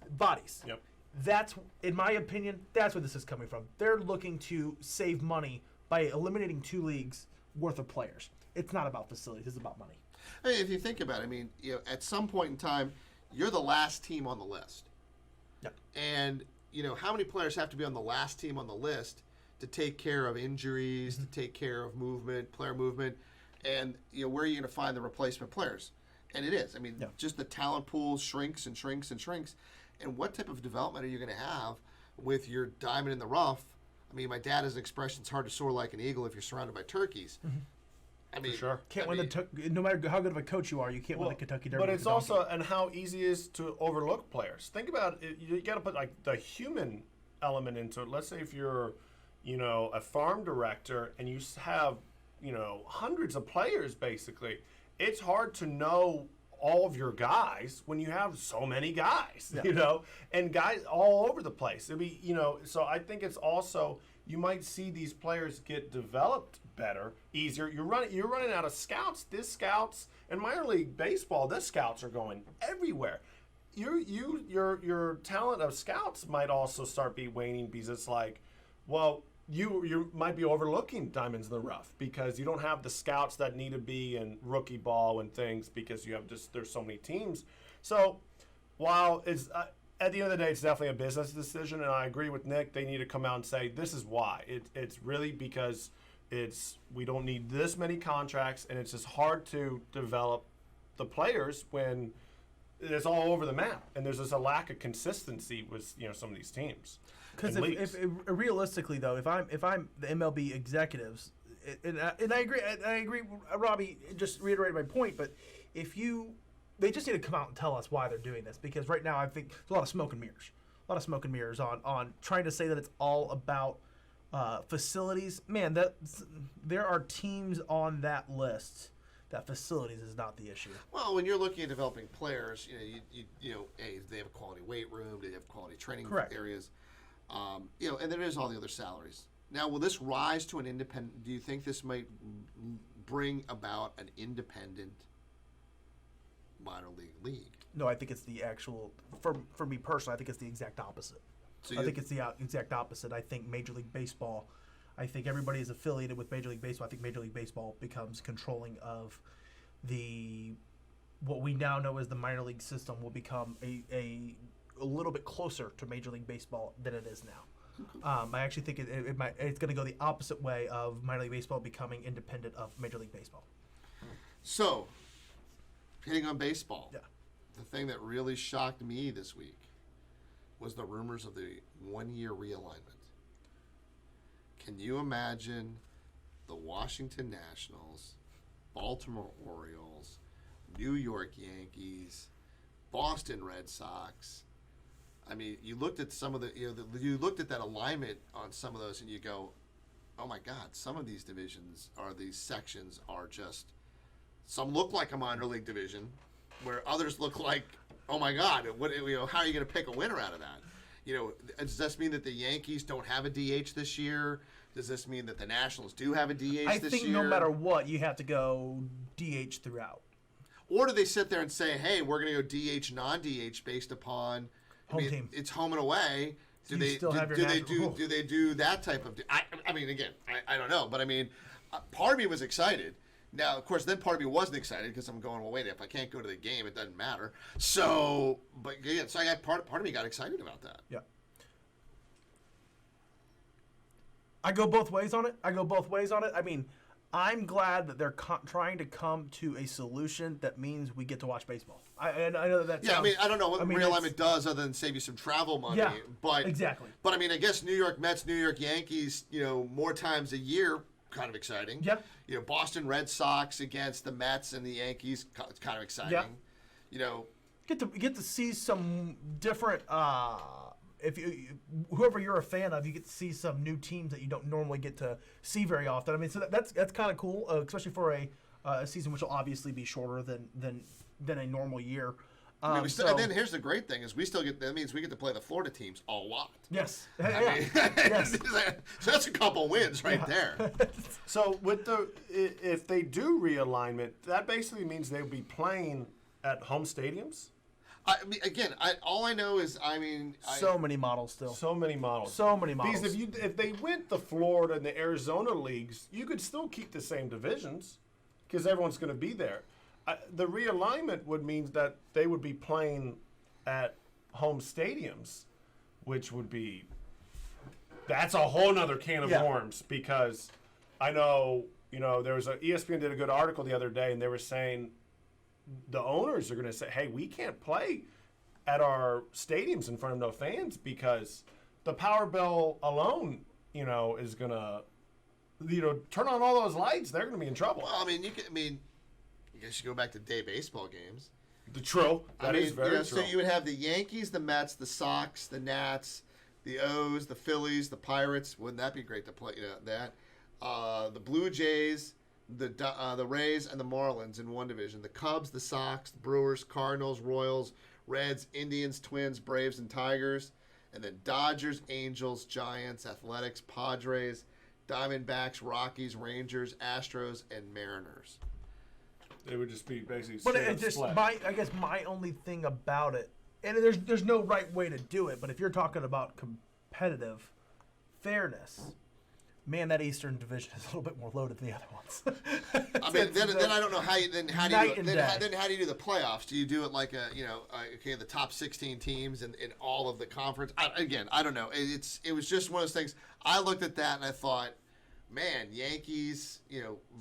Yep. That's, in my opinion, that's where this is coming from. They're looking to save money by eliminating 2 leagues worth of players. It's not about facilities, it's about money. I mean, if you think about it, I mean, at some point in time, you're the last team on the list. Yeah. And, how many players have to be on the last team on the list to take care of injuries, to take care of player movement, and, where are you going to find the replacement players? And it is. I mean, just the talent pool shrinks and shrinks and shrinks. And what type of development are you going to have with your diamond in the rough? I mean, my dad has an expression, it's hard to soar like an eagle if you're surrounded by turkeys. I mean, For sure. Can't win no matter how good of a coach you are, you can't win the Kentucky Derby. But with it's a donkey. also, and how easy it is to overlook players. Think about it. You got to put like the human element into it. Let's say if you're, a farm director and you have, hundreds of players basically, it's hard to know all of your guys when you have so many guys, and guys all over the place. It'd be, so I think it's also, you might see these players get developed better, easier. You're running out of scouts. This scouts in minor league baseball, the scouts are going everywhere. Your talent of scouts might also start be waning, because it's like, well, you might be overlooking diamonds in the rough because you don't have the scouts that need to be in rookie ball and things, because you have there's so many teams. So while it's at the end of the day, it's definitely a business decision, and I agree with Nick. They need to come out and say this is why. It's really because we don't need this many contracts, and it's just hard to develop the players when it's all over the map, and there's just a lack of consistency with some of these teams. Because if realistically though, if I'm the MLB executives, and I agree, Robbie just reiterated my point, but they just need to come out and tell us why they're doing this, because right now I think there's a lot of smoke and mirrors, on trying to say that it's all about facilities. Man, there are teams on that list that facilities is not the issue. Well, when you're looking at developing players, they have a quality weight room, they have quality training areas, and there is all the other salaries. Now, will this rise to an independent? Do you think this might bring about an independent minor league? No, I think it's the actual. For me personally, I think it's the exact opposite. So I think it's the exact opposite. I think Major League Baseball. I think everybody is affiliated with Major League Baseball. I think Major League Baseball becomes controlling of what we now know as the minor league system will become a little bit closer to Major League Baseball than it is now. I actually think it's going to go the opposite way of minor league baseball becoming independent of Major League Baseball. So, hitting on baseball, Yeah. the thing that really shocked me this week was the rumors of the 1-year realignment. Can you imagine the Washington Nationals, Baltimore Orioles, New York Yankees, Boston Red Sox? I mean, you looked at some of you looked at that alignment on some of those, and you go, "Oh my God!" Some of these these sections are just. Some look like a minor league division, where others look like, "Oh my God!" How are you going to pick a winner out of that? Does this mean that the Yankees don't have a DH this year? Does this mean that the Nationals do have a DH this year? I think no matter what, you have to go DH throughout. Or do they sit there and say, "Hey, we're going to go DH, non-DH based upon Home team. It's home and away." Do they still have your natural- do they do that type of? I mean, again, I don't know, but I mean, part of me was excited. Now, of course, then part of me wasn't excited because I'm going, well, wait, if I can't go to the game, it doesn't matter. So, but again, so I got part of me got excited about that. Yeah. I go both ways on it. I mean, I'm glad that they're trying to come to a solution that means we get to watch baseball. I know that. Yeah, I mean, I don't know what realignment it's- does other than save you some travel money. Yeah, but exactly. But I mean, I guess New York Mets, New York Yankees, more times a year, kind of exciting. Yeah. Boston Red Sox against the Mets and the Yankees, it's kind of exciting. Yeah. Get to see some different. Whoever you're a fan of, you get to see some new teams that you don't normally get to see very often. I mean, so that's kind of cool, especially for a season which will obviously be shorter than a normal year. I mean, and then here's the great thing is that means we get to play the Florida teams a lot. Yes. Yes. So that's a couple wins right there. So if they do realignment, that basically means they'll be playing at home stadiums. I mean, again, all I know is, So many models still. So many models. Because if they went the Florida and the Arizona leagues, you could still keep the same divisions because everyone's going to be there. The realignment would mean that they would be playing at home stadiums, which would be that's a whole nother can of worms because I know there was ESPN did a good article the other day and they were saying the owners are going to say, hey, we can't play at our stadiums in front of no fans because the power bill alone, is going to, turn on all those lights. They're going to be in trouble. Well, I guess you go back to day baseball games. True. That is very true. So you would have the Yankees, the Mets, the Sox, the Nats, the O's, the Phillies, the Pirates. Wouldn't that be great to play that? The Blue Jays, the Rays, and the Marlins in one division. The Cubs, the Sox, the Brewers, Cardinals, Royals, Reds, Indians, Twins, Braves, and Tigers. And then Dodgers, Angels, Giants, Athletics, Padres, Diamondbacks, Rockies, Rangers, Astros, and Mariners. It would just be basically. But it just I guess my only thing about it, and there's no right way to do it. But if you're talking about competitive fairness, man, that Eastern Division is a little bit more loaded than the other ones. I mean, then I don't know how you do it. Then how do you do the playoffs? Do you do it like the top 16 teams in all of the conference? I don't know. It was just one of those things. I looked at that and I thought, man, Yankees,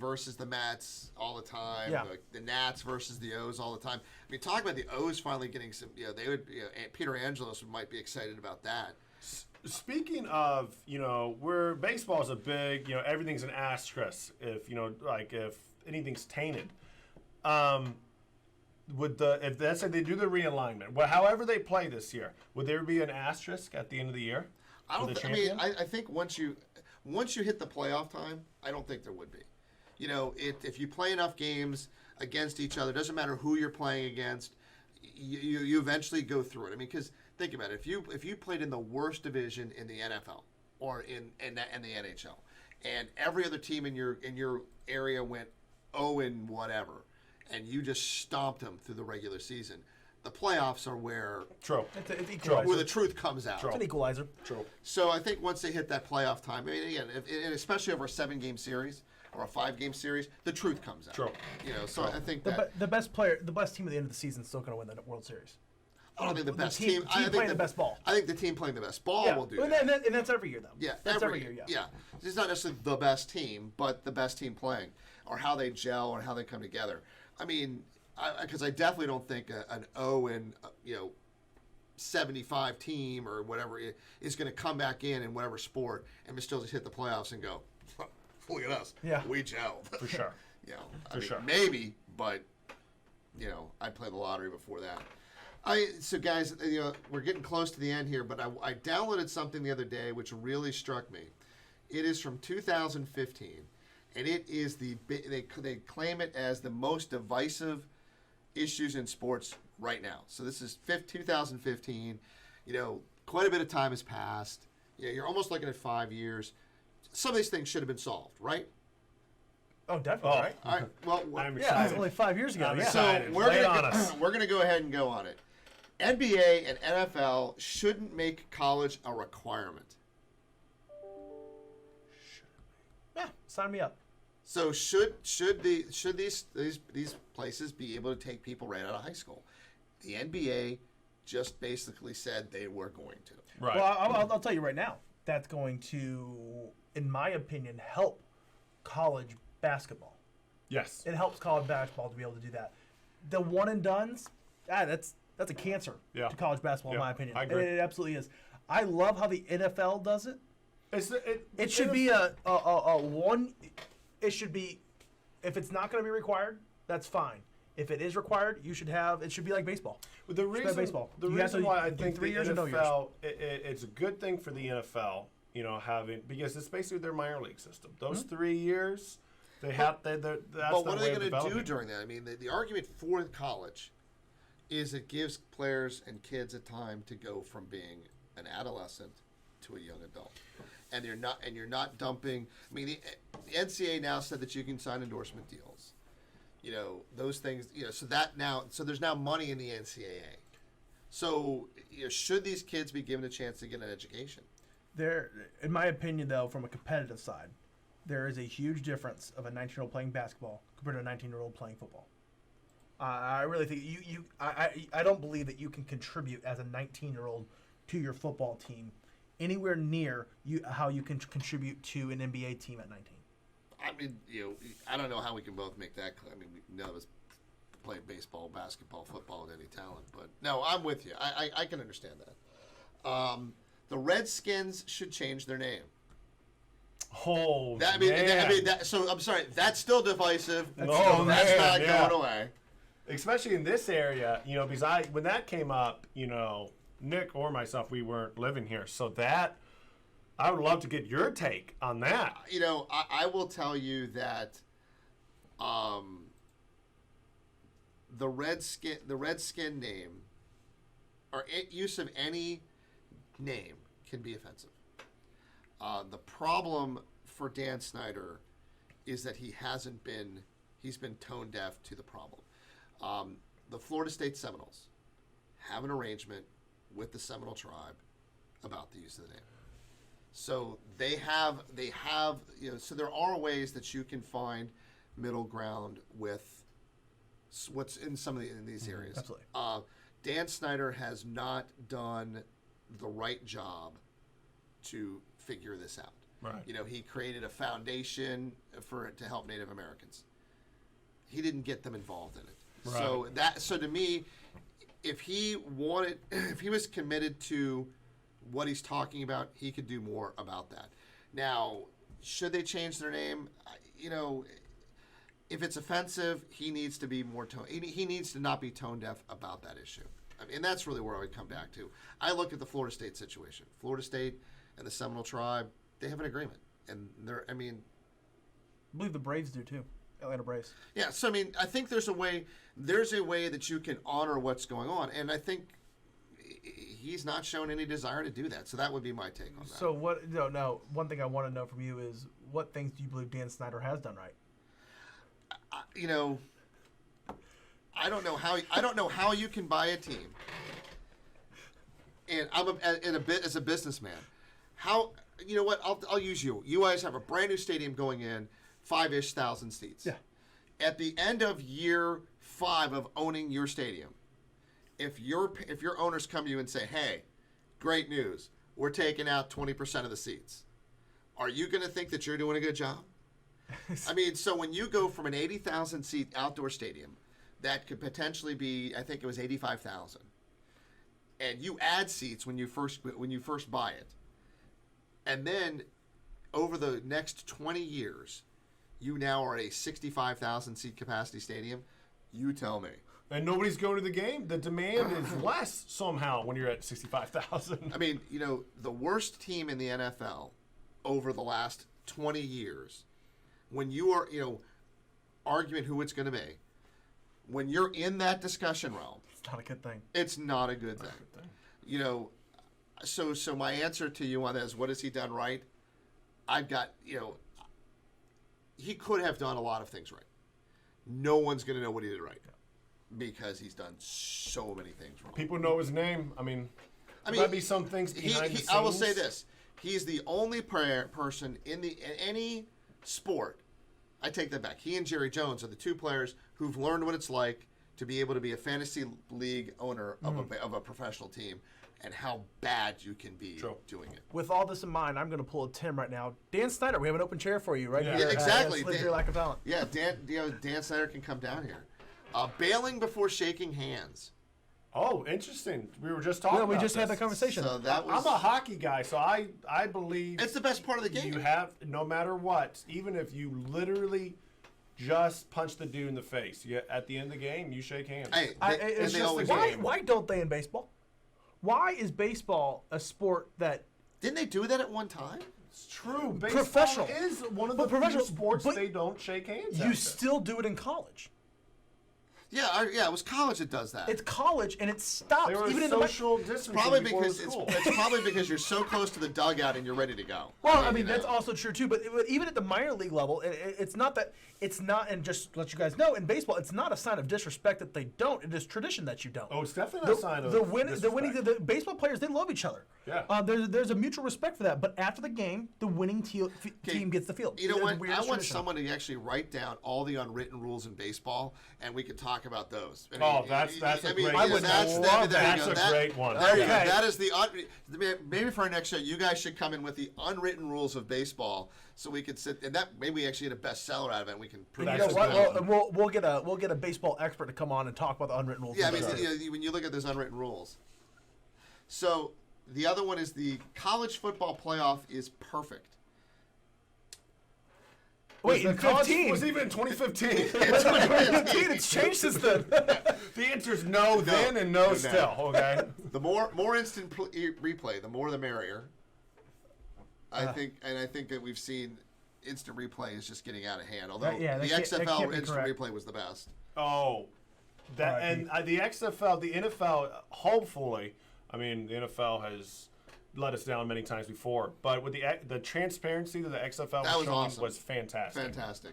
versus the Mets all the time. Yeah. Like the Nats versus the O's all the time. I mean, talk about the O's finally getting some. They would. Peter Angelos might be excited about that. Speaking of, where baseball is a big, everything's an asterisk. If if anything's tainted, if let's say they do the realignment, however they play this year, would there be an asterisk at the end of the year? I don't. I think once you hit the playoff time, I don't think there would be. If you play enough games against each other, doesn't matter who you're playing against, you eventually go through it. I mean, because think about it. If you played in the worst division in the NFL or in the NHL, and every other team in your area went 0 and whatever, and you just stomped them through the regular season, the playoffs are where It's equalizer. where the truth comes out. It's an equalizer. True. So I think once they hit that playoff time, again, and especially over a 7-game series or a 5-game series, the truth comes out. True. So I think that The best team at the end of the season is still going to win the World Series. I don't think the best team team. I think playing the best ball. I think the team playing the best ball will do that. And that's every year, though. Yeah, that's every year. Yeah. It's not necessarily the best team, but the best team playing, or how they gel, or how they come together. I mean, because I definitely don't think an 0 and 75 team or whatever is going to come back in whatever sport and still just hit the playoffs and go, look at us, we gel For sure. Sure. Maybe, but I'd play the lottery before that. So guys, we're getting close to the end here, but I downloaded something the other day which really struck me. It is from 2015, and it is they claim it as the most divisive issues in sports right now. So this is 2015. Quite a bit of time has passed. You're almost looking at 5 years. Some of these things should have been solved, right? Oh, definitely. Right? All right. Well, I'm Yeah, excited. that's only 5 years ago. I'm Yeah. excited. so we're gonna go ahead and go on it. NBA and NFL shouldn't make college a requirement. Yeah, sign me up. So should these places be able to take people right out of high school? The NBA just basically said they were going to. Right. Well, I'll tell you right now, that's going to in my opinion, help college basketball. Yes. It helps college basketball to be able to do that. The one and dones, that's a cancer Yeah. to college basketball, in Yeah, my opinion. I agree. It absolutely is. I love how the NFL does it. It should be a one. It should be, if it's not going to be required, that's fine. If it is required, you should have. It should be like baseball. The reason, baseball. the You have reason to why I do think 3 the years or no NFL, it's a good thing for the NFL, having, because it's basically their minor league system. Those 3 years, that's But the what are way they of going to do developing. during that? I mean, the argument for college is it gives players and kids a time to go from being an adolescent to a young adult, and you're not dumping. I mean, the NCAA now said that you can sign endorsement deals. Those things. So there's now money in the NCAA. So should these kids be given a chance to get an education? There, in my opinion, though, from a competitive side, there is a huge difference of a 19-year-old playing basketball compared to a 19-year-old playing football. I really think I don't believe that you can contribute as a 19-year-old to your football team anywhere near how you can contribute to an NBA team at 19. I mean, I don't know how we can both make that clear. I mean, none of us play baseball, basketball, football with any talent. But no, I'm with you. I can understand that. The Redskins should change their name. Oh, I man. mean, so I'm sorry. That's still divisive. That's man, not yeah. going away. Especially in this area, because when that came up, Nick or myself, we weren't living here. So that, I would love to get your take on that. I will tell you that the Redskin name, or use of any name, can be offensive. The problem for Dan Snyder is that he's been tone deaf to the problem. The Florida State Seminoles have an arrangement with the Seminole tribe about the use of the name. So they have, so there are ways that you can find middle ground with what's in some of these areas. Absolutely. Dan Snyder has not done the right job to figure this out. Right. He created a foundation to help Native Americans. He didn't get them involved in it. Right. So to me, if he was committed to what he's talking about, he could do more about that. Now, should they change their name? If it's offensive, he needs to be more he needs to not be tone deaf about that issue. I mean, and that's really where I would come back to. I look at the Florida State situation. Florida State and the Seminole tribe, they have an agreement, and I believe the Braves do too. Atlanta Braves. Yeah, so I think there's a way that you can honor what's going on, and I think he's not shown any desire to do that. So that would be my take on that. So what? No. One thing I want to know from you is what things do you believe Dan Snyder has done right? I don't know how you can buy a team, and as a businessman, how what I'll use you. You guys have a brand new stadium going in, 5,000 seats. Yeah. At the end of year 5 of owning your stadium, if your owners come to you and say, "Hey, great news, we're taking out 20% of the seats," are you going to think that you're doing a good job? I mean, so when you go from an 80,000 seat outdoor stadium that could potentially be, I think it was 85,000, and you add seats when you first buy it, and then over the next 20 years, you now are a 65,000 seat capacity stadium. You tell me. And nobody's going to the game. The demand is less somehow when you're at 65,000. I mean, the worst team in the NFL over the last 20 years, when you are, arguing who it's going to be, when you're in that discussion realm, It's not a good thing. it's not a good thing. So my answer to you on that is, what has he done right? I've got, he could have done a lot of things right. No one's going to know what he did right because he's done so many things wrong. People know his name. I mean, there might be some things behind the scenes. I will say this. He's the only person in any sport. I take that back. He and Jerry Jones are the two players who've learned what it's like to be able to be a fantasy league owner of a professional team, and how bad you can be doing it. With all this in mind, I'm going to pull a Tim right now. Dan Snyder, we have an open chair for you right here. Yeah, exactly. Slip your lack of talent. Yeah, Dan Snyder can come down here. Bailing before shaking hands. Oh, interesting. We were just talking about we just had this. that conversation. So that was, I'm a hockey guy, so I believe it's the best part of the game. you have, no matter what, even if you literally just punch the dude in the face, at the end of the game, you shake hands. Hey, It's they just always why don't they in baseball? Why is baseball a sport that didn't they do that at one time? It's true. Baseball Professional. is one of But the few professional- sports but they don't shake hands. you after. still do it in college? Yeah, it was college that does that. It's college and it stops. They were even in the social distancing Probably before because the school. it's probably because you're so close to the dugout and you're ready to go. Well, I mean, you know. that's also true too. But even at the minor league level, it's not that it's not. And just to let you guys know, in baseball, it's not a sign of disrespect that they don't. It is tradition that you don't. Oh, it's definitely a sign of the winning. disrespect. The baseball players, they love each other. Yeah. There's a mutual respect for that. But after the game, the winning team gets the field. You know It's what? the weirdest I want tradition. someone to actually write down all the unwritten rules in baseball, and we could talk about those. I Oh, that's a great- I would love there that. you go. That's a great one. There you go. Okay. That is maybe for our next show, you guys should come in with the unwritten rules of baseball, so we could sit and that maybe we actually get a bestseller out of it. And we can prove And That's you know a what? good We'll get a baseball expert to come on and talk about the unwritten rules. Yeah, I of mean, baseball. when you look at those unwritten rules. So the other one is the college football playoff is perfect. Wait, in The college 15. was even in 2015. 15, it's changed since then. The answer is no then and no no. still. Okay. The more instant replay, the more the merrier. I think that we've seen instant replay is just getting out of hand. Although Yeah, the that XFL can't be instant correct. replay was the best. Oh, that Right. and the XFL, the NFL. Hopefully, I mean the NFL has let us down many times before, but with the transparency that the XFL That was was showing awesome. was fantastic. Fantastic.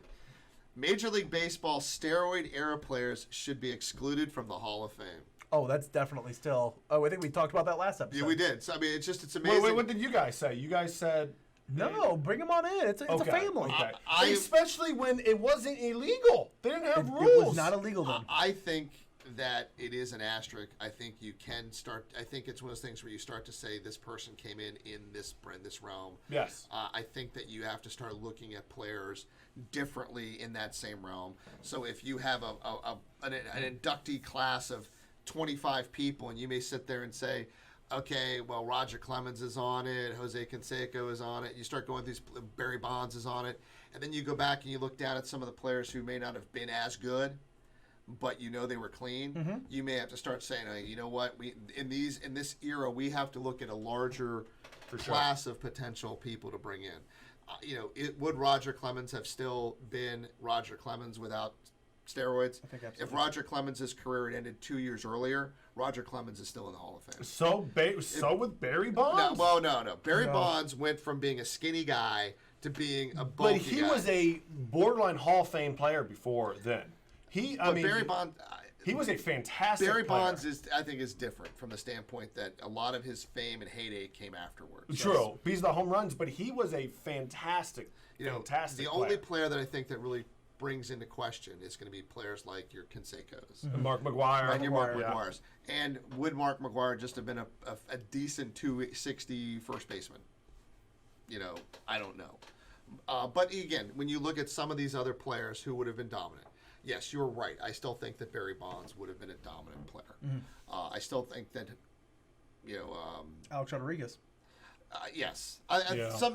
Major League Baseball steroid era players should be excluded from the Hall of Fame. Oh, that's definitely still. Oh, I think we talked about that last episode. Yeah, we did. So I mean, it's amazing. Wait, what did you guys say? You guys said No, bring them on in. It's a family. Okay. I- Especially when it wasn't illegal. They didn't have It rules. was not illegal then. I think that it is an asterisk. I think you can start. I think it's one of those things where you start to say this person came in this realm. Yes. I think that you have to start looking at players differently in that same realm. So if you have an inductee class of 25 people, and you may sit there and say, okay, well, Roger Clemens is on it, Jose Canseco is on it. You start going through these, Barry Bonds is on it, and then you go back and you look down at some of the players who may not have been as good, but you know they were clean. You may have to start saying, hey, you know what, we in this era we have to look at a larger class of potential people to bring in. Would Roger Clemens have still been Roger Clemens without steroids? I think absolutely. If Roger Clemens' career had ended 2 years earlier, Roger Clemens is still in the Hall of Fame. So with Barry Bonds. No. Barry Bonds went from being a skinny guy to being a bulky But he guy. was a borderline Hall of Fame player before then. Barry Bonds. He was a fantastic Barry player. Bonds I think is different from the standpoint that a lot of his fame and heyday came afterwards. True. He's the home runs, but he was a fantastic The player. only player that I think that really brings into question is going to be players like your Canseco's. And Mark McGuire. And your Mark yeah. McGuire's. And would Mark McGuire just have been a decent 260 first baseman? I don't know. But again, when you look at some of these other players who would have been dominant, yes, you're right. I still think that Barry Bonds would have been a dominant player. I still think that, Alex Rodriguez. yes.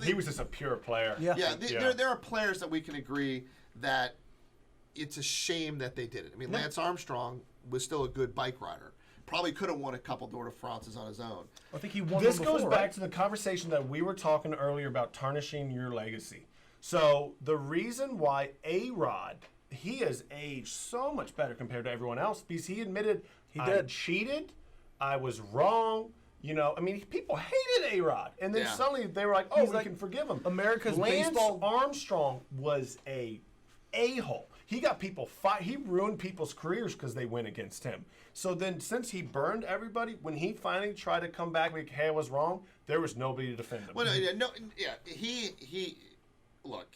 He was just a pure player. Yeah. There are players that we can agree that it's a shame that they did it. I mean, Lance Armstrong was still a good bike rider. Probably could have won a couple Tour de France's on his own. I think he won. This one goes before, back right? to the conversation that we were talking earlier about tarnishing your legacy. So the reason why A-Rod, he has aged so much better compared to everyone else because he admitted I cheated, I was wrong. People hated A-Rod, and then suddenly they were like, "Oh, we can forgive him." America's Lance baseball. Armstrong was a-hole. He got people he ruined people's careers because they went against him. So then, since he burned everybody, when he finally tried to come back, like, "Hey, I was wrong," there was nobody to defend him. Well, he look.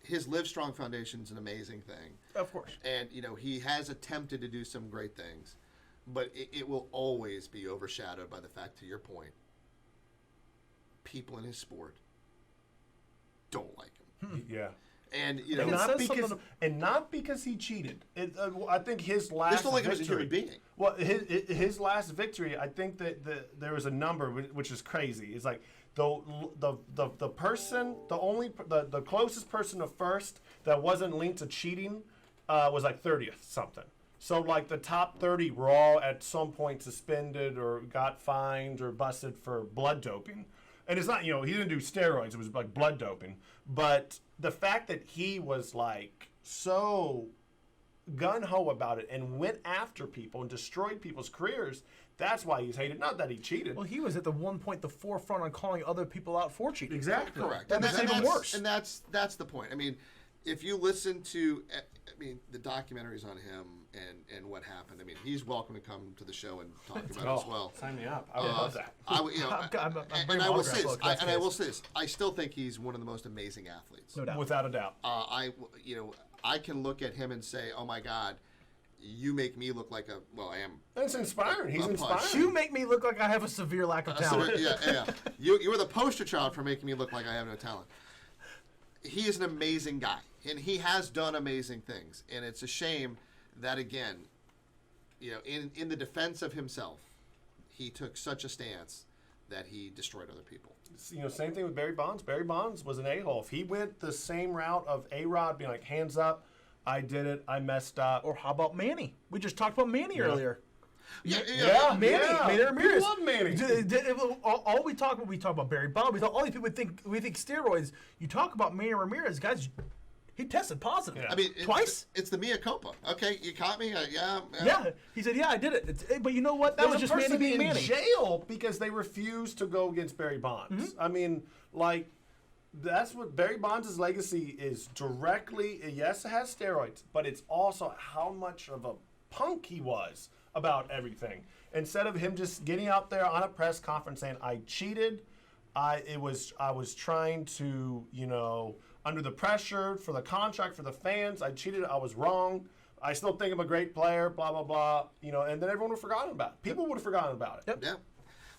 His Live Strong Foundation is an amazing thing. Of course. And, he has attempted to do some great things. But it will always be overshadowed by the fact, to your point, people in his sport don't like him. Yeah. And, And not because he cheated. I think his last just don't like him victory, as a human being. Well, his last victory, I think that there was a number which is crazy. It's like the person, the closest person to first that wasn't linked to cheating was like 30th something. So like the top 30 were all at some point suspended or got fined or busted for blood doping. And it's not, he didn't do steroids. It was like blood doping. But the fact that he was like so gung-ho about it and went after people and destroyed people's careers, that's why he's hated. Not that he cheated. Well, he was at the one point the forefront on calling other people out for cheating. Exactly. Correct. That's even worse. And that's the point. I mean, if you listen to, the documentaries on him and what happened, he's welcome to come to the show and talk about it as well. Sign me up. I would love that. I will say this. I still think he's one of the most amazing athletes. No doubt. Without a doubt. I can look at him and say, oh my God, you make me look like I am. It's inspiring. He's inspiring. You make me look like I have a severe lack of talent. Yeah. You were the poster child for making me look like I have no talent. He is an amazing guy, and he has done amazing things. And it's a shame that, again, in the defense of himself, he took such a stance that he destroyed other people. Same thing with Barry Bonds. Barry Bonds was an a-hole. If he went the same route of A-Rod being like, hands up, I did it, I messed up. Or how about Manny? We just talked about Manny earlier. Yeah. Manny Ramirez. People love Manny. All we talk about Barry Bonds. All these people we think steroids. You talk about Manny Ramirez, guys. He tested positive. Yeah. Twice. It's the mea culpa. Okay, you caught me. Yeah. He said, "Yeah, I did it." But you know what? That was just Manny being Manny. In jail because they refused to go against Barry Bonds. Mm-hmm. That's what Barry Bonds' legacy is directly. Yes, it has steroids, but it's also how much of a punk he was about everything. Instead of him just getting out there on a press conference saying, "I cheated," I was trying to, under the pressure for the contract for the fans, I cheated. I was wrong. I still think I'm a great player. Blah blah blah. And then everyone would have forgotten about it. People would have forgotten about it. Yep. Yeah.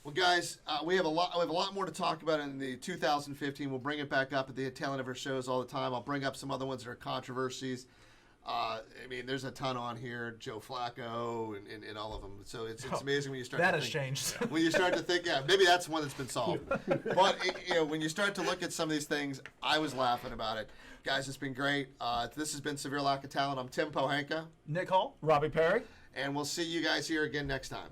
Well, guys, we have a lot more to talk about in the 2015. We'll bring it back up at the tail end of our shows all the time. I'll bring up some other ones that are controversies. There's a ton on here, Joe Flacco and all of them. So it's amazing when you start. That to has changed. When you start to think, maybe that's one that's been solved. But when you start to look at some of these things, I was laughing about it. Guys, it's been great. This has been Severe Lack of Talent. I'm Tim Pohanka. Nick Hall. Robbie Perry. And we'll see you guys here again next time.